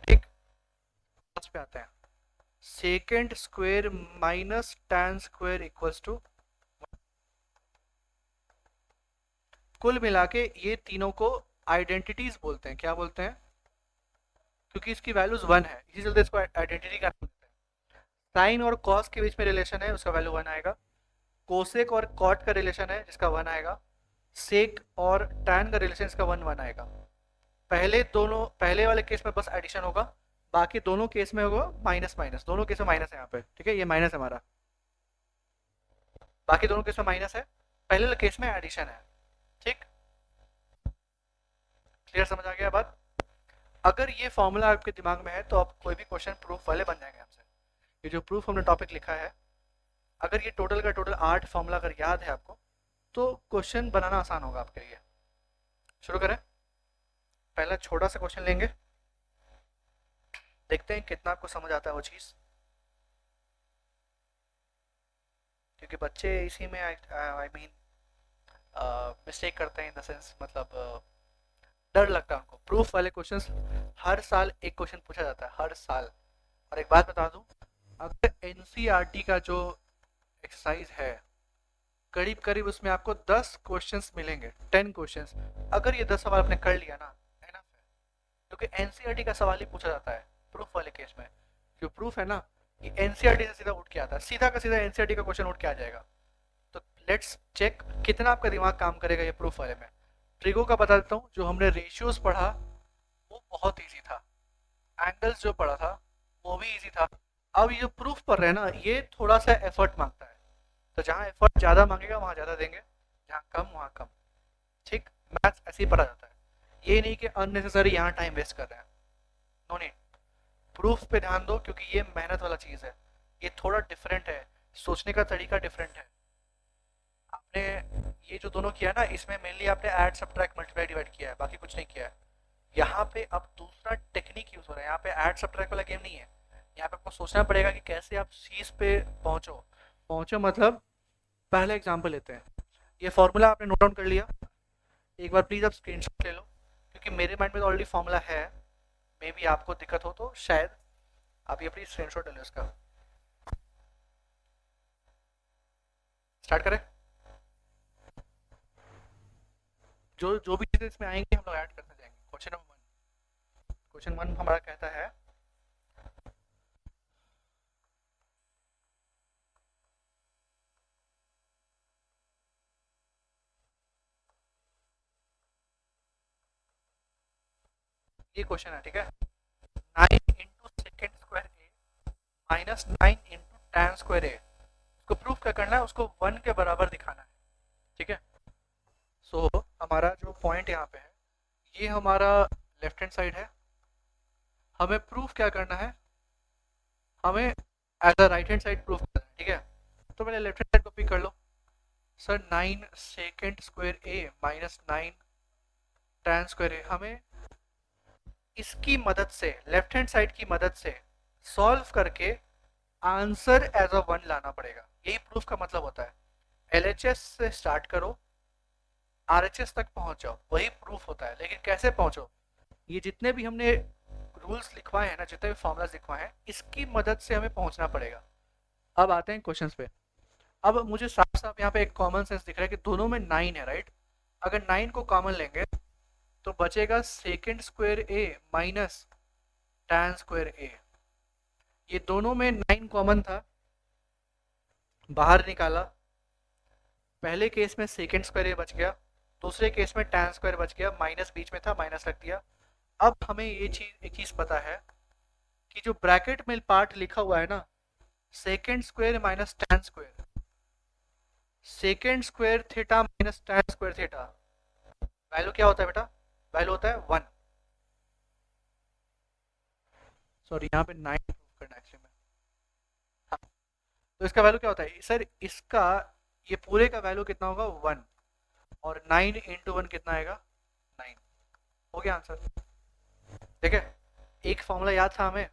ठीक, लास्ट पे आते हैं, second square minus tan square equals to, कुल मिला के ये तीनों को आइडेंटिटीज बोलते हैं। क्या बोलते हैं? क्योंकि इसकी वैल्यूज 1 है, इसी चलते इसको आइडेंटिटी का नाम देते हैं। साइन और कॉस के बीच में रिलेशन है, उसका वैल्यू 1 आएगा। कोसेक और कॉट का रिलेशन है जिसका 1 आएगा। सेक और टैन का रिलेशन, इसका 1 1 आएगा। पहले वाले केस में बस एडिशन होगा, बाकी दोनों केस में होगा माइनस माइनस, दोनों केस में माइनस है यहाँ पे। ठीक है, ये माइनस है हमारा, बाकी दोनों केस में माइनस है, पहले वाले केस में एडिशन है। ठीक, क्लियर, समझ आ गया बात? अगर ये फॉर्मूला आपके दिमाग में है तो आप कोई भी क्वेश्चन प्रूफ वाले बन जाएंगे आपसे। ये जो प्रूफ हमने टॉपिक लिखा है, अगर ये टोटल का टोटल 8 फॉर्मूला अगर याद है आपको तो क्वेश्चन बनाना आसान होगा आपके लिए। शुरू करें, पहला छोटा सा क्वेश्चन लेंगे, देखते हैं कितना आपको समझ आता है वो चीज़, क्योंकि बच्चे इसी में आई मीन मिस्टेक करते हैं इन द सेंस, मतलब डर लगता है उनको। प्रूफ वाले क्वेश्चंस हर साल एक क्वेश्चन पूछा जाता है, हर साल। और एक बात बता दूं, अगर एनसीईआरटी का जो एक्सरसाइज है, करीब करीब उसमें आपको 10 क्वेश्चंस मिलेंगे, 10 क्वेश्चंस। अगर ये 10 सवाल आपने कर लिया ना, एनफ है, क्योंकि एनसीईआरटी का सवाल ही पूछा जाता है प्रूफ वाले केस में। जो प्रूफ है ना, ये एनसीईआरटी से सीधा उठ के आता है, सीधा का सीधा एनसीईआरटी का क्वेश्चन उठ के आ जाएगा। तो लेट्स चेक कितना आपका दिमाग काम करेगा ये प्रूफ वाले में। ट्रिगो का बता देता हूँ, जो हमने रेशियोज पढ़ा वो बहुत ईजी था, एंगल्स जो पढ़ा था वो भी ईजी था। अब ये जो प्रूफ पढ़ रहे हैं ना, ये थोड़ा सा एफर्ट मांगता है, तो जहाँ एफर्ट ज़्यादा मांगेगा वहाँ ज़्यादा देंगे, जहाँ कम वहाँ कम। ठीक, मैथ्स ऐसे ही पढ़ा जाता है, ये नहीं कि अननेसेसरी यहाँ टाइम वेस्ट कर रहे हैं, नो नीड। प्रूफ पे ध्यान दो क्योंकि ये मेहनत वाला चीज़ है, ये थोड़ा डिफरेंट है, सोचने का तरीका डिफरेंट है। आपने ये जो दोनों किया ना, इसमें मेनली आपने ऐड सब्ट्रैक्ट मल्टीप्लाई डिवाइड किया है, बाकी कुछ नहीं किया है। यहाँ पे अब दूसरा टेक्निक यूज हो रहा है, यहाँ पे ऐड सब्ट्रैक्ट वाला गेम नहीं है। यहाँ पे आपको सोचना पड़ेगा कि कैसे आप चीज पे पहुंचो। पहुंचो मतलब, पहला एग्जांपल लेते हैं। ये फॉर्मूला आपने नोट डाउन कर लिया? एक बार प्लीज आप स्क्रीनशॉट ले लो, क्योंकि मेरे माइंड में तो ऑलरेडी फॉर्मूला है। मे बी आपको दिक्कत हो तो शायद आप ये प्लीज स्क्रीनशॉट ले लो इसका। स्टार्ट करें? जो जो भी चीजें इसमें आएंगी हम लोग ऐड करते जाएंगे। Question number one. Question one हमारा कहता है, ये क्वेश्चन है, ठीक है। 9 into sec² A minus 9 into tan² A, उसको प्रूफ क्या करना है, उसको 1 के बराबर दिखाना है, ठीक है। सो हमारा जो पॉइंट यहाँ पे है, ये हमारा लेफ्ट हैंड साइड है। हमें प्रूफ क्या करना है, हमें as a right hand side proof करना है, ठीक है। तो पहले लेफ्ट हैंड साइड को पिक कर लो। Sir 9 sec² A minus 9 tan²A, हमें इसकी मदद से, लेफ्ट हैंड साइड की मदद से सॉल्व करके आंसर एज अ 1 लाना पड़ेगा। यही प्रूफ का मतलब होता है। एलएचएस से स्टार्ट करो, आरएचएस तक पहुंच जाओ, वही प्रूफ होता है। लेकिन कैसे पहुंचो, ये जितने भी हमने रूल्स लिखवाए हैं ना, जितने भी फॉर्मुलाज लिखवाए हैं, इसकी मदद से हमें पहुंचना पड़ेगा। अब आते हैं क्वेश्चंस पे। अब मुझे साफ साफ यहाँ पे एक कॉमन सेंस दिख रहा है कि दोनों में 9 है, राइट। अगर 9 को कॉमन लेंगे तो बचेगा sec² A माइनस tan²A। ये दोनों में 9 कॉमन था, बाहर निकाला। पहले केस में sec² A बच गया, दूसरे केस में tan² बच गया, माइनस बीच में था, माइनस रख दिया। अब हमें ये चीज, एक चीज पता है कि जो ब्रैकेट में पार्ट लिखा हुआ है ना, sec² minus tan², sec² theta minus tan² theta, value क्या होता है बेटा? वैल्यू होता है 1। सॉरी, यहाँ पे 9 प्रूव करना है एक्चुअली में। हाँ, तो इसका वैल्यू क्या होता है सर? इसका, ये पूरे का वैल्यू कितना होगा? 1। और 9 into 1 कितना आएगा? 9। हो गया आंसर, ठीक है। एक फॉर्मूला याद था हमें,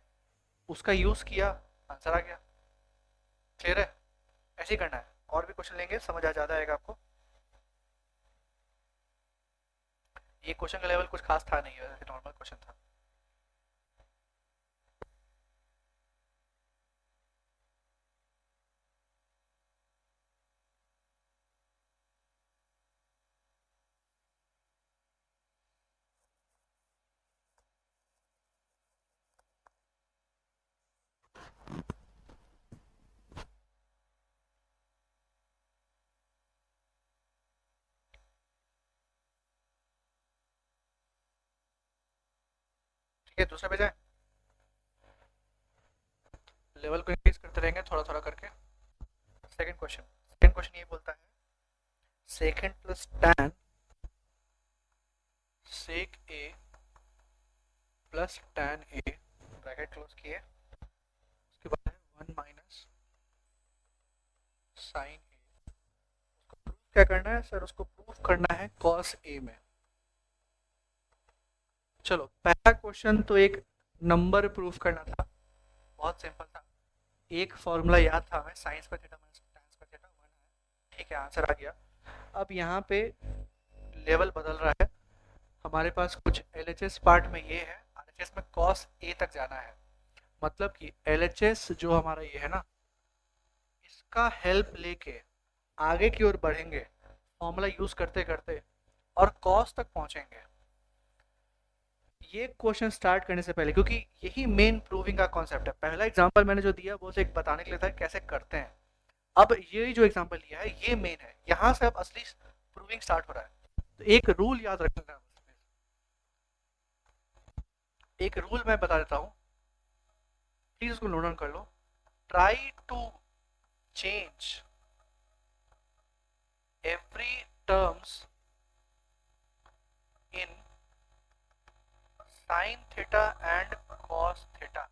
उसका यूज किया, आंसर आ गया। क्लियर है? ऐसे ही करना है। और भी क्वेश्चन लेंगे, समझ आ ज्यादा आएगा आपको। ये क्वेश्चन का लेवल कुछ खास था नहीं, नॉर्मल क्वेश्चन था। ठीक है, दूसरे पे जाए। लेवल को इंक्रीज करते रहेंगे थोड़ा थोड़ा करके। सेकंड क्वेश्चन ये बोलता है, second plus tan sec A plus tan A, bracket close किए, उसके बाद है 1 माइनस साइन A। उसको प्रूफ क्या करना है सर? उसको प्रूफ करना है cos A में। चलो, पहला क्वेश्चन तो एक नंबर प्रूफ करना था, बहुत सिंपल था। एक फॉर्मूला याद था हमें, साइंस का थीटा माइनस tan का थीटा 1 है, ठीक है, आंसर आ गया। अब यहाँ पे लेवल बदल रहा है। हमारे पास कुछ एलएचएस पार्ट में ये है, आरएचएस में cos A तक जाना है। मतलब कि एलएचएस जो हमारा ये है ना, इसका हेल्प लेके आगे की ओर बढ़ेंगे, फॉर्मूला यूज करते करते, और cos तक पहुंचेंगे। ये क्वेश्चन स्टार्ट करने से पहले, क्योंकि यही मेन प्रूविंग का कॉन्सेप्ट है। पहला एग्जांपल मैंने जो दिया वो एक बताने के लिए था कैसे करते हैं। अब ये जो एग्जांपल लिया है ये मेन है, यहाँ से अब असली प्रूविंग स्टार्ट हो रहा है। तो एक रूल याद रखना, एक रूल मैं बता देता हूँ, प्लीज उसको नोट डाउन कर लो। Try to change every terms in sine theta and cos theta.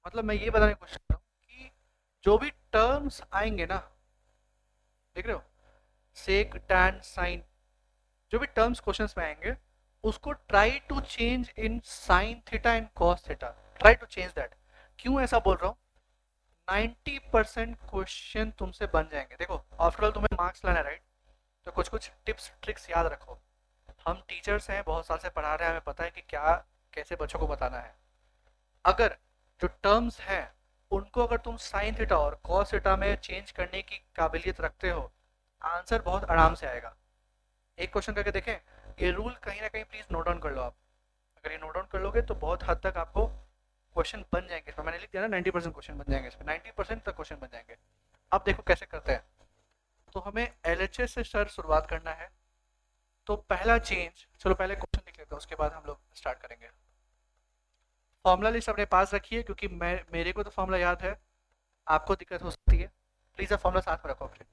मतलब मैं ये बताने की कोशिश कर रहा हूँ कि जो भी टर्म्स आएंगे ना, देख रहे हो, सेक टैन साइन, जो भी टर्म्स क्वेश्चंस में आएंगे, उसको try to change in sine theta and cos theta, try to change that. क्यों ऐसा बोल रहा हूँ? 90% क्वेश्चन तुमसे बन जाएंगे। देखो आफ्टर ऑल तुम्हें मार्क्स लाना है, राइट? तो कुछ कुछ टिप्स ट्रिक्स याद रखो। हम टीचर्स हैं, बहुत साल से पढ़ा रहे हैं, हमें पता है कि क्या कैसे बच्चों को बताना है। अगर जो टर्म्स हैं उनको अगर तुम साइन थीटा और कॉस थीटा में चेंज करने की काबिलियत रखते हो, आंसर बहुत आराम से आएगा। एक क्वेश्चन करके देखें। ये रूल कहीं ना कहीं प्लीज नोट डाउन कर लो आप। अगर ये नोट डाउन कर लोगे तो बहुत हद तक आपको क्वेश्चन बन जाएंगे। इसमें मैंने लिख दिया ना 90% क्वेश्चन बन जाएंगे, इसमें 90% तक क्वेश्चन बन जाएंगे। अब देखो कैसे करते हैं। तो हमें एलएचएस से सर शुरुआत करना है। तो पहला चेंज, चलो पहले क्वेश्चन लिख लेते हैं, उसके बाद हम लोग स्टार्ट करेंगे। फॉर्मूला लिस्ट अपने पास रखिए, क्योंकि मेरे को तो फॉर्मूला याद है, आपको दिक्कत हो सकती है। प्लीज आप फॉर्मूला साथ में रखो अपने।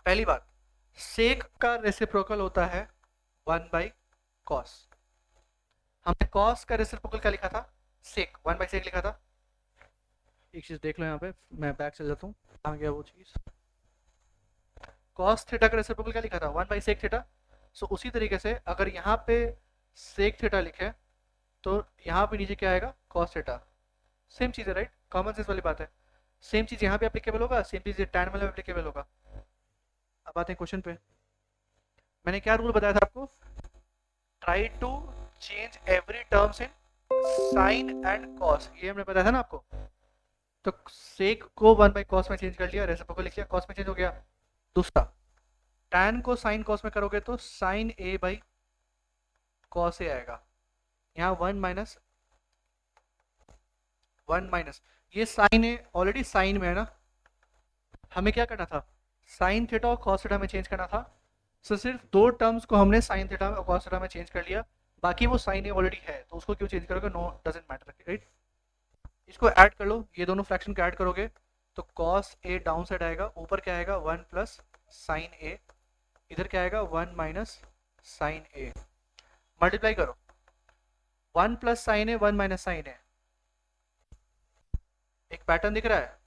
पहली बात, सेक का रेसिप्रोकल होता है 1 बाई कॉस। हमने कॉस का रेसिप्रोकल क्या लिखा था? सेक, 1 बाई सेक लिखा था। एक चीज देख लो यहाँ पे, मैं बैक चल जाता हूँ, आ गया वो चीज। कॉस थीटा का रेसिप्रोकल क्या लिखा था? 1 बाई सेक थीटा। सो उसी तरीके से अगर यहाँ पे सेक थीटा लिखे तो यहाँ पे नीचे क्या आएगा? Cos theta. सेम चीज है, राइट? कॉमन सेंस वाली बात है। सेम चीज यहाँ पे एप्लीकेबल होगा, सेम चीज टैन वाले में एप्लीकेबल होगा। अब आते हैं क्वेश्चन पे। मैंने क्या रूल बताया था आपको? Try to change every terms in sine and cos, ये हमने बताया था ना आपको। तो सेक को 1 बाई कॉस में चेंज कर लिया, रेसिप्रोकल लिख लिया, कॉस में चेंज हो गया। दूसरा, टैन को साइन कॉस में करोगे तो sign A by cos A आएगा। यहाँ 1 माइनस ये साइन ए ऑलरेडी साइन में है ना, हमें क्या करना था? साइन थीटा और कॉस थीटा में चेंज करना था। सो सिर्फ दो टर्म्स को हमने साइन थीटा और कॉस थीटा में चेंज कर लिया, बाकी वो साइन ए ऑलरेडी है, तो उसको क्यों चेंज करोगे? No, doesn't matter, right? इसको ऐड कर लो, ये दोनों फ्रैक्शन को ऐड करोगे तो कॉस ए डाउन साइड आएगा, ऊपर क्या आएगा? 1 प्लस साइन ए, इधर क्या आएगा? 1 माइनस साइन ए। मल्टीप्लाई करो, 1 प्लस साइन ए, 1 माइनस साइन ए। एक पैटर्न दिख रहा है,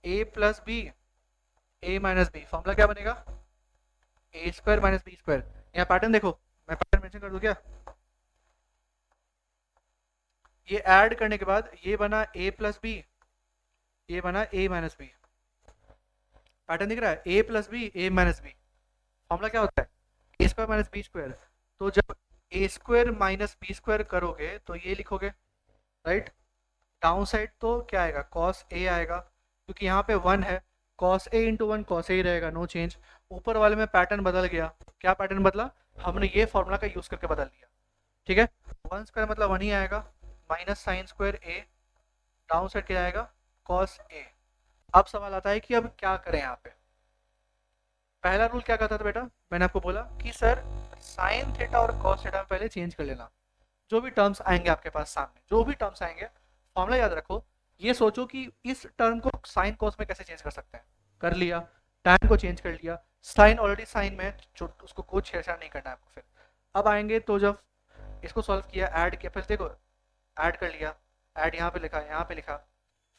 ए प्लस बी, ए माइनस बी। फॉर्मूला क्या बनेगा? ए स्क्वायर माइनस बी स्क्वायर। यहाँ पैटर्न देखो, मैं पैटर्न मेंशन कर दूं क्या? ये ऐड करने के बाद ये बना ए प्लस बी, ये बना ए माइनस बी। पैटर्न दिख रहा है? ए प्लस बी, ए माइनस बी। फॉर्मूला क्या होता है? ए स्क्वायर माइनस बी स्क्वायर। तो जब ए स्क्वायर माइनस बी स्क्वायर करोगे तो ये लिखोगे, राइट? डाउन साइड तो क्या आएगा? कॉस ए आएगा, क्योंकि यहाँ पे 1 है। Cos A into 1 cos A ही रहेगा, नो चेंज। ऊपर वाले में पैटर्न बदल गया। क्या पैटर्न बदला? हमने ये फॉर्मूला का यूज करके बदल लिया, ठीक है? 1 स्क्वायर मतलब 1 ही आएगा, माइनस साइन स्क्वायर ए, डाउन साइड क्या आएगा? Cos A. अब सवाल आता है कि अब क्या करें यहाँ पे। पहला रूल क्या कहता था बेटा? मैंने आपको बोला कि सर साइन थीटा और कॉस थीटा में पहले चेंज कर लेना। जो भी टर्म्स आएंगे आपके पास सामने, जो भी टर्म्स आएंगे, फॉर्मूला याद रखो। ये सोचो कि इस टर्म को साइन कॉस में कैसे चेंज कर सकते हैं। कर लिया। टैन को चेंज कर लिया, साइन ऑलरेडी साइन में है, उसको कुछ छेड़छाड़ नहीं करना है आपको। फिर अब आएंगे तो जब इसको सॉल्व किया, ऐड किया, फिर देखो ऐड कर लिया, ऐड यहाँ पे लिखा, यहाँ पे लिखा,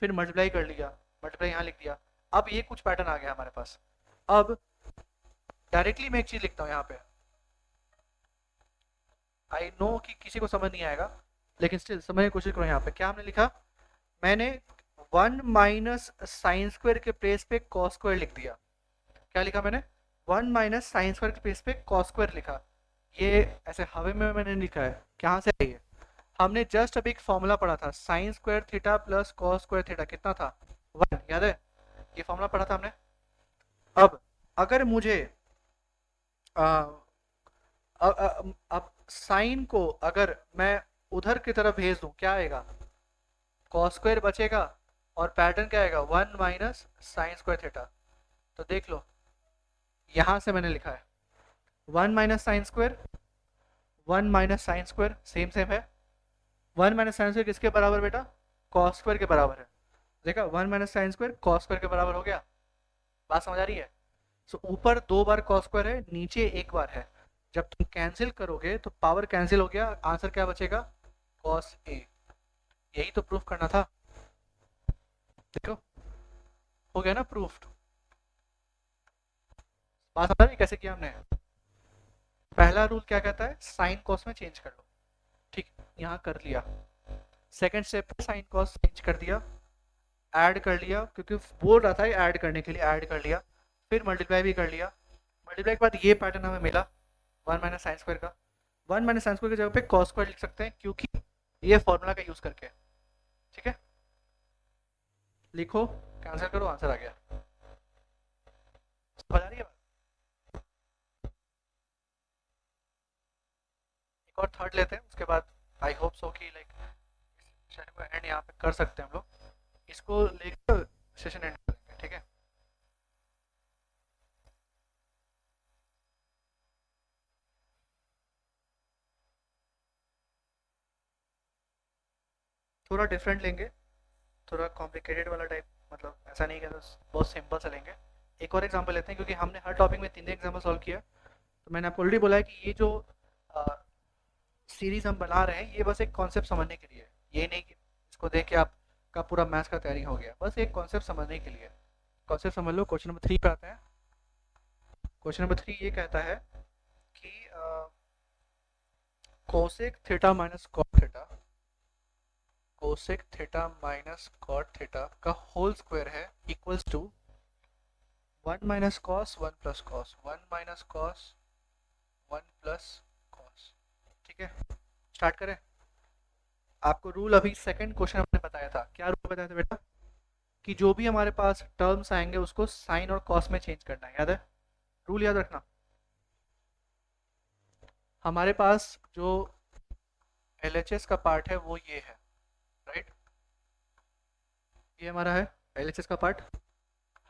फिर मल्टीप्लाई कर लिया, मल्टीप्लाई यहाँ लिख दिया। अब ये कुछ पैटर्न आ गया हमारे पास। अब डायरेक्टली मैं एक चीज लिखता हूँ यहाँ पे। आई नो कि किसी को समझ नहीं आएगा, लेकिन स्टिल समझने की कोशिश करो। यहाँ पे क्या हमने लिखा? मैंने 1 माइनस साइन स्क्वायर के प्लेस पे कॉस स्क्वायर लिख दिया। क्या लिखा मैंने? 1 माइनस साइन स्क्वायर के प्लेस पे कॉस स्क्वायर लिखा। ये ऐसे हवे में मैंने लिखा है, कहाँ से है ये? हमने जस्ट अभी एक फॉर्मूला पढ़ा था, sign square theta plus cos square theta कितना था? 1, याद है? ये फॉर्मूला पढ़ा था हमने। अब अगर मुझे अब साइन को अगर मैं उधर की तरफ भेज दूं, क्या आएगा? कॉस स्क्वायर बचेगा और पैटर्न क्या आएगा? 1 माइनस साइन स्क्वायर थीटा। तो देख लो, यहां से मैंने लिखा है 1 minus sine square, 1 minus sine square same same है। 1 माइनस साइन स्क्वायर किसके बराबर बेटा? कॉस स्क्वायर के बराबर है। देखा, 1 minus sine square cos square के बराबर हो गया। बात समझ आ रही है? सो ऊपर 2 बार कॉस स्क्वायर है, नीचे 1 बार है। जब तुम कैंसिल करोगे तो पावर कैंसिल हो गया, आंसर क्या बचेगा? Cos A. यही तो प्रूफ करना था। देखो, हो गया ना प्रूफ। बात समझ रही कैसे किया हमने? पहला रूल क्या कहता है, साइन कॉस में चेंज कर लो, ठीक, यहाँ कर लिया। सेकंड स्टेप पे साइन कॉस चेंज कर दिया, ऐड कर लिया, क्योंकि बोल रहा था ऐड करने के लिए, ऐड कर लिया। फिर मल्टीप्लाई भी कर लिया। मल्टीप्लाई के बाद ये पैटर्न हमें मिला, वन माइनस साइन स्क्वायर का। वन माइनस साइन स्क्वायर की जगह पे कॉस स्क्वायर लिख सकते हैं, क्योंकि ये फॉर्मूला का यूज करके, ठीक है। लिखो, कैंसिल करो, आंसर आ गया। समझ आ रही है बात? एक और थर्ड लेते हैं, उसके बाद आई होप सो कि लाइक सेशन को एंड यहाँ पे कर सकते हैं हम लोग, इसको लेकर सेशन एंड करेंगे, ठीक है। थोड़ा डिफरेंट लेंगे, थोड़ा कॉम्प्लिकेटेड वाला टाइप, मतलब ऐसा नहीं कि बहुत सिंपल सा लेंगे। एक और एग्जांपल लेते हैं, क्योंकि हमने हर टॉपिक में तीन एग्जांपल सॉल्व किया। तो मैंने आपको ऑलरेडी बोला है कि ये जो सीरीज हम बना रहे हैं, ये बस एक कॉन्सेप्ट समझने के लिए है। ये नहीं कि इसको देख के आपका पूरा मैथ्स का तैयारी हो गया, बस एक कॉन्सेप्ट समझने के लिए। कॉन्सेप्ट समझ लो। क्वेश्चन नंबर 3 पे आते हैं। क्वेश्चन नंबर 3 ये कहता है कि cosec theta minus cot theta, cosec theta minus cot theta का होल स्क्वायर है equals to one minus cos one plus cos, one minus cos one plus cos, ठीक है। स्टार्ट करें। आपको रूल अभी सेकंड क्वेश्चन हमने बताया था, क्या रूल बताया था बेटा, कि जो भी हमारे पास टर्म्स आएंगे उसको साइन और कॉस में चेंज करना है, याद है? रूल याद रखना। हमारे पास जो एलएचएस का पार्ट है वो ये है, राइट, ये हमारा है एलएचएस का पार्ट।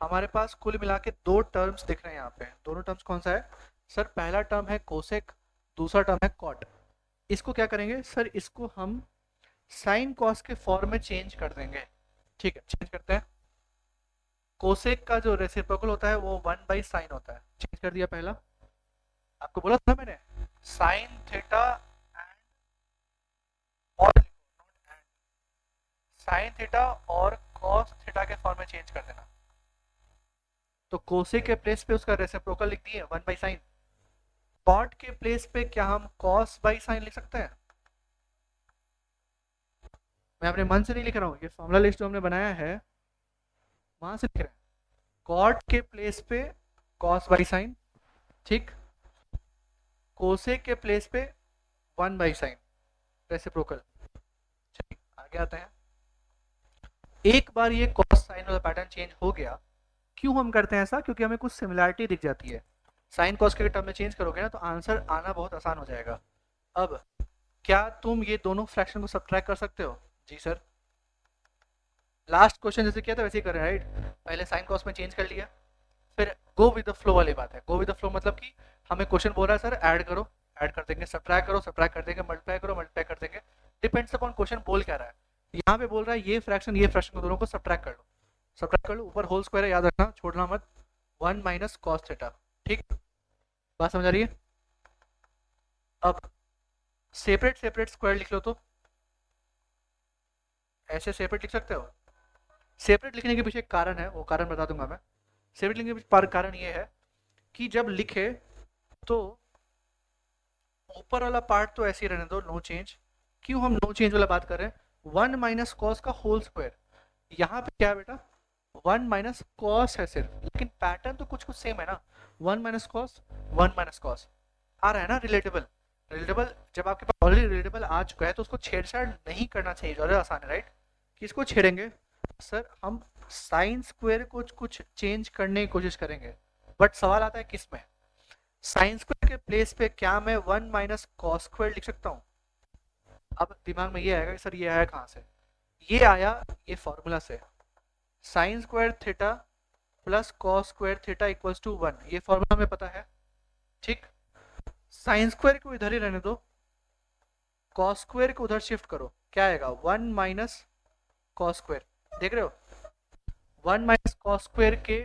हमारे पास कुल मिला के दो टर्म्स दिख रहे हैं यहाँ पे। दोनों टर्म्स कौन सा है सर? पहला टर्म है कोसेक, दूसरा टर्म है कॉट। इसको क्या करेंगे सर, इसको हम साइन कॉस के फॉर्म में चेंज कर देंगे, ठीक है। चेंज करते हैं। कोसेक का जो रेसिप्रोकल होता है वो वन बाई साइन होता है, चेंज कर दिया पहला। आपको बोला था ना मैंने, साइन थीटा एंड, और नॉट एंड, साइन थीटा और कॉस थीटा के फॉर्म में चेंज कर देना। तो कोसेक के प्लेस पे उसका रेसिप्रोकल लिख दिए वन बाई साइन। कॉट के प्लेस पे क्या हम कॉस बाई साइन लिख सकते हैं? मैं अपने मन से नहीं लिख रहा हूँ, ये फॉर्मूला लिस्ट जो हमने बनाया है वहां से लिख रहे हैं। कॉट के प्लेस पे कॉस बाई साइन, ठीक। कोसेक के प्लेस पे वन बाई साइन, रेसिप्रोकल। चलिए आगे आते हैं। एक बार ये कॉस साइन वाला पैटर्न चेंज हो गया, क्यों हम करते हैं ऐसा? क्योंकि हमें कुछ सिमिलैरिटी दिख जाती है। साइन कॉस के टर्म में चेंज करोगे ना तो आंसर आना बहुत आसान हो जाएगा। अब क्या तुम ये दोनों फ्रैक्शन को सब्ट्रैक्ट कर सकते हो? जी सर। लास्ट क्वेश्चन जैसे किया था वैसे ही कर रहे हैं, राइट। पहले साइन कॉस में चेंज कर लिया, फिर गो विद द फ्लो वाली बात है। गो विद द फ्लो मतलब कि हमें क्वेश्चन बोल रहा है सर ऐड करो, ऐड कर देंगे, सब्ट्रैक्ट करो, सब्ट्रैक्ट कर देंगे, मल्टीप्लाई करो, मल्टीप्लाई कर देंगे। डिपेंड्स अपॉन क्वेश्चन बोल क्या रहा है। यहाँ पे बोल रहा है ये फ्रैक्शन को दोनों को सब्ट्रैक्ट कर लो, सब्ट्रैक्ट कर लो। ऊपर होल स्क्वायर है, याद रखना, छोड़ना मत। वन माइनस कॉस थीटा, ठीक। बात समझ आ रही है? अब सेपरेट सेपरेट स्क्वायर लिख लो, तो ऐसे सेपरेट लिख सकते हो। सेपरेट लिखने के पीछे एक कारण है, वो कारण बता दूंगा मैं। सेपरेट लिखने के पीछे कारण ये है कि जब लिखे तो ऊपर वाला पार्ट तो ऐसे ही रहने दो, नो चेंज। क्यों हम नो चेंज वाला बात कर रहे हैं? वन माइनस कॉस का होल स्क्वायर, यहाँ पे क्या है बेटा, वन माइनस कॉस है सिर्फ, लेकिन पैटर्न तो कुछ कुछ सेम है ना। One minus cos, one minus cos आ रहा है ना, रिलेटेबल। रिलेटेबल जब आपके पास ऑलरेडी रिलेटेबल आ चुका है तो उसको छेड़छाड़ नहीं करना चाहिए, ज़्यादा आसान है, राइट। किसको छेड़ेंगे सर? हम साइन स्क्वायर को कुछ चेंज करने की कोशिश करेंगे, बट सवाल आता है किस में? साइन स्क्वायर के प्लेस पे क्या मैं वन माइनस कॉस स्क्वायर लिख सकता हूँ? अब दिमाग में ये आएगा कि सर ये आया कहाँ से? ये आया ये फॉर्मूला से, sine square theta plus cos square theta equals to one, ये फॉर्मूला हमें पता है, ठीक। साइन स्क्वायर को इधर ही रहने दो, कॉस स्क्वायर को उधर शिफ्ट करो, क्या आएगा? वन माइनस कॉस स्क्वायर, देख रहे हो? वन माइनस कॉस स्क्वायर के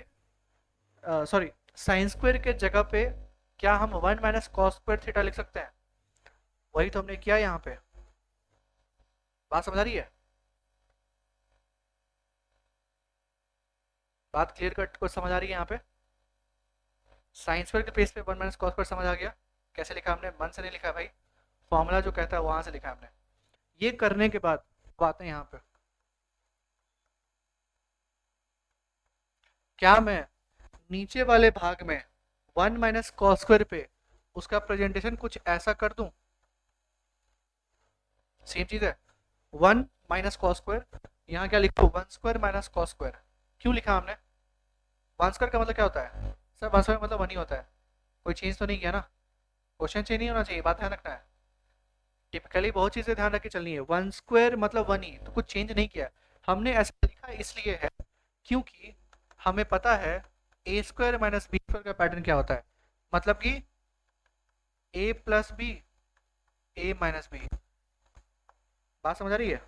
सॉरी, साइन स्क्वायर के जगह पे क्या हम one minus cos square theta लिख सकते हैं? वही तो हमने किया यहाँ पे। बात समझ आ रही है? बात क्लियर कट को समझ आ रही है यहाँ पे? साइन स्क्वायर के प्लेस पे वन माइनस कॉस स्क्वायर समझ आ गया। कैसे लिखा हमने? मन से नहीं लिखा भाई, फॉर्मूला जो कहता है वहां से लिखा हमने। ये करने के बाद अब आते हैं यहाँ पे, क्या मैं नीचे वाले भाग में 1 - cos² पे उसका प्रेजेंटेशन कुछ ऐसा कर दूं? सेम चीज है, 1 - cos², यहाँ क्या लिखो? 1² - cos²। क्यों लिखा हमने? 1² का मतलब क्या होता है सर? 1² का मतलब 1 ही होता है, कोई चेंज तो नहीं किया ना? क्वेश्चन चेंज नहीं होना चाहिए, बात ध्यान रखना है। टिपिकली बहुत चीजें ध्यान रख के चलनी है, 1² मतलब 1 ही, तो कुछ चेंज नहीं किया। हमने ऐसा लिखा इसलिए है क्योंकि हमें पता है a² - b² का पैटर्न क्या होता है, मतलब कि a + b, a - b। बात समझ आ रही है?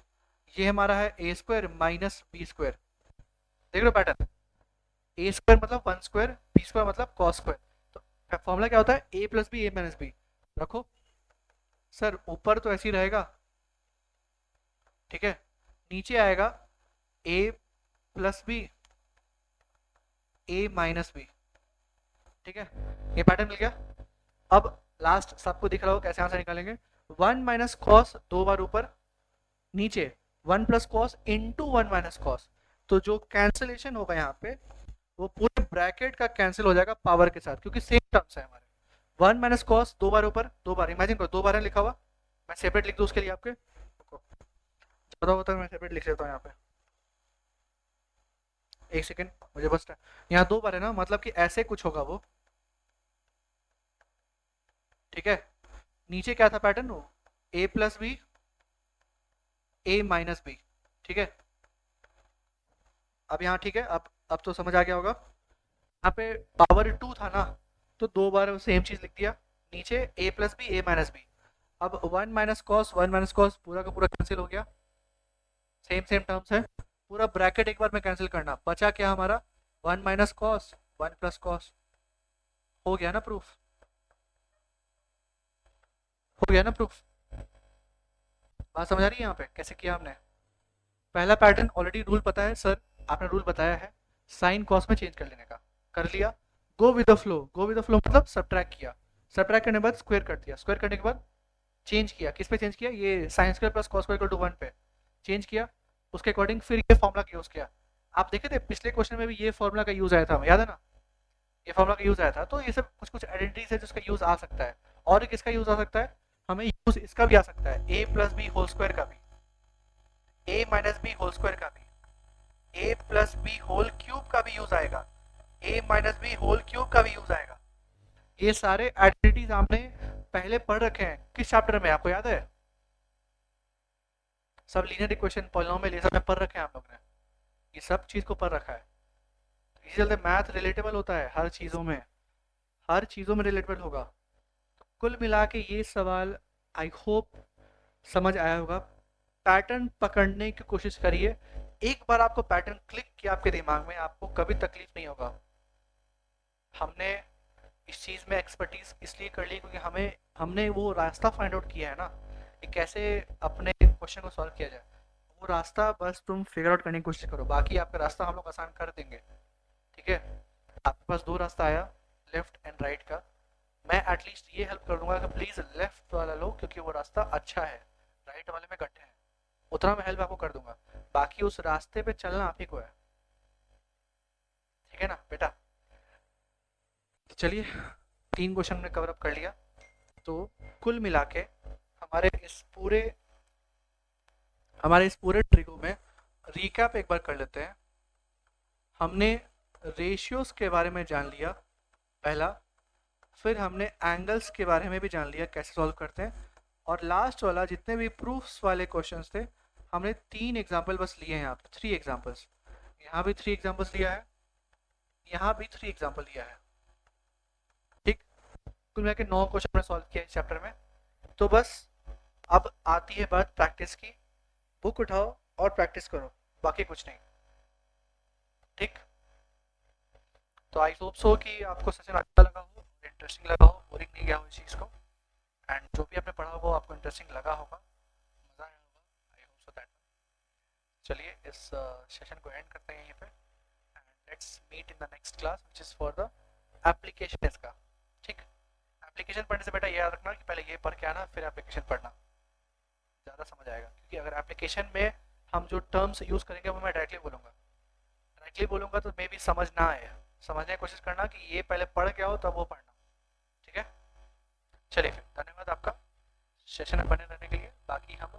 ये हमारा है a² - b²। देख रहे हो पैटर्न? a² मतलब 1², b² मतलब cos²। तो फॉर्मूला क्या होता है? a + b, a - b। रखो सर, ऊपर तो ऐसे ही रहेगा, ठीक है, नीचे आएगा a + b, a - b, ठीक है, ये पैटर्न मिल गया। अब लास्ट सबको दिख रहा हो कैसे आंसर निकालेंगे? 1 - cos 2 बार ऊपर, नीचे 1 + cos इंटू 1 - cos। तो जो कैंसिलेशन होगा यहाँ पे वो पूरे ब्रैकेट का कैंसिल हो जाएगा पावर के साथ, क्योंकि सेम टर्म्स है हमारे। 1 - cos 2 बार ऊपर, 2 बार, इमेजिन करो 2 बार है लिखा हुआ। मैं सेपरेट लिख दूँ उसके लिए आपके, ज्यादा होता है मैं सेपरेट लिख लेता हूँ यहाँ पे। एक सेकेंड, मुझे बस यहाँ 2 बार है ना, मतलब कि ऐसे कुछ होगा वो, ठीक है। नीचे क्या था पैटर्न? वो a + b, a - b, ठीक है। अब यहाँ ठीक है, अब तो समझ आ गया होगा। यहाँ पे पावर 2 था ना, तो 2 बार सेम चीज लिख दिया। नीचे a + b, a - b। अब 1 - cos 1 - cos पूरा का पूरा कैंसिल हो गया, सेम सेम टर्म्स है। पूरा ब्रैकेट एक बार में कैंसिल करना, बचा क्या हमारा? 1 - cos 1 + cos। हो गया ना प्रूफ? हो गया ना प्रूफ? बात समझ आ रही है यहाँ पे कैसे किया हमने? पहला पैटर्न ऑलरेडी रूल पता है सर, आपने रूल बताया है, साइन कॉस में चेंज कर लेने का, कर लिया। Go with the flow, go with the flow मतलब सब्ट्रैक्ट किया, सब्ट्रैक्ट करने के बाद स्क्वायर कर दिया, स्क्वायर करने के बाद चेंज किया, किस पे चेंज किया? ये sin² + cos² = 1 पे चेंज किया। उसके अकॉर्डिंग फिर ये फॉर्मूला यूज किया। आप देखे थे पिछले क्वेश्चन में भी ये फॉर्मूला का यूज आया था, याद है ना? ये फॉर्मूला का यूज आया था। तो ये सब कुछ कुछ आइडेंटिटीज है जिसका यूज आ सकता है। और किसका यूज आ सकता है? हमें यूज इसका भी आ सकता है, a + b² का भी, a - b² का भी, a + b³ का भी यूज आएगा, a - b³ का भी यूज आएगा। ये सारे आइडेंटिटीज आपने पहले पढ़ रखे हैं, किस चैप्टर में आपको याद है? सब लीनियर इक्वेशन, पॉलिनोमियल, ये सब में पढ़ रखे हैं आप लोग ने, ये सब चीज को पढ़ रखा है। इसी चलते मैथ रिलेटेबल होता है हर चीजों में, हर चीजों में रिलेटेबल होगा। कुल मिला के ये सवाल आई होप समझ आया होगा। पैटर्न पकड़ने की कोशिश करिए, एक बार आपको पैटर्न क्लिक किया आपके दिमाग में, आपको कभी तकलीफ नहीं होगा। हमने इस चीज़ में एक्सपर्टीज इसलिए कर ली क्योंकि हमने वो रास्ता फाइंड आउट किया है ना कि कैसे अपने क्वेश्चन को सॉल्व किया जाए। वो रास्ता बस तुम फिगर आउट करने की कोशिश करो, बाकी आपका रास्ता हम लोग आसान कर देंगे, ठीक है। आपके पास 2 रास्ता आया, लेफ्ट एंड राइट का। मैं एटलीस्ट ये हेल्प कर दूंगा कि प्लीज़ लेफ्ट वाला लो, क्योंकि वो रास्ता अच्छा है, राइट वाले में गड्ढे हैं। उतना मैं हेल्प आपको कर दूंगा, बाकी उस रास्ते पे चलना आप ही को है, ठीक है ना बेटा? तो चलिए, 3 क्वेश्चन हमने कवर अप कर लिया। तो कुल मिला के हमारे इस पूरे हमारे इस पूरे ट्रिको में रिकैप एक बार कर लेते हैं। हमने रेशियोज के बारे में जान लिया पहला, फिर हमने एंगल्स के बारे में भी जान लिया कैसे सॉल्व करते हैं, और लास्ट वाला जितने भी प्रूफ्स वाले क्वेश्चंस थे हमने 3 एग्जाम्पल बस लिए हैं यहाँ पे, 3 एग्जाम्पल्स। यहाँ भी 3 एग्जाम्पल्स लिया है, यहाँ भी 3 एग्जाम्पल लिया है, ठीक। कुल मिला के 9 क्वेश्चन हमने सॉल्व किया इस चैप्टर में। तो बस अब आती है बात प्रैक्टिस की, बुक उठाओ और प्रैक्टिस करो, बाकी कुछ नहीं, ठीक। तो आई होप सो कि आपको सेशन अच्छा लगा हो, इंटरेस्टिंग लगा हो, बोरिंग नहीं गया हो इस चीज़ को, एंड जो भी आपने पढ़ा होगा वो आपको इंटरेस्टिंग लगा होगा, मज़ा आया होगा, आई होप सो दैट। चलिए इस सेशन को एंड करते हैं यहीं पे, and let's meet in the next class which is for the application इसका, ठीक। एप्लीकेशन पढ़ने से बेटा ये याद रखना कि पहले ये पढ़ के आना फिर एप्लीकेशन पढ़ना, ज़्यादा समझ आएगा। क्योंकि अगर एप्लीकेशन में हम जो टर्म्स यूज़ करेंगे वो मैं डायरेक्टली बोलूँगा तो मे भी समझ ना आए। समझने की कोशिश करना कि ये पहले पढ़ के आओ तब वो पढ़ना, ठीक है। चलिए फिर, धन्यवाद आपका सेशन में बने रहने के लिए। बाकी हम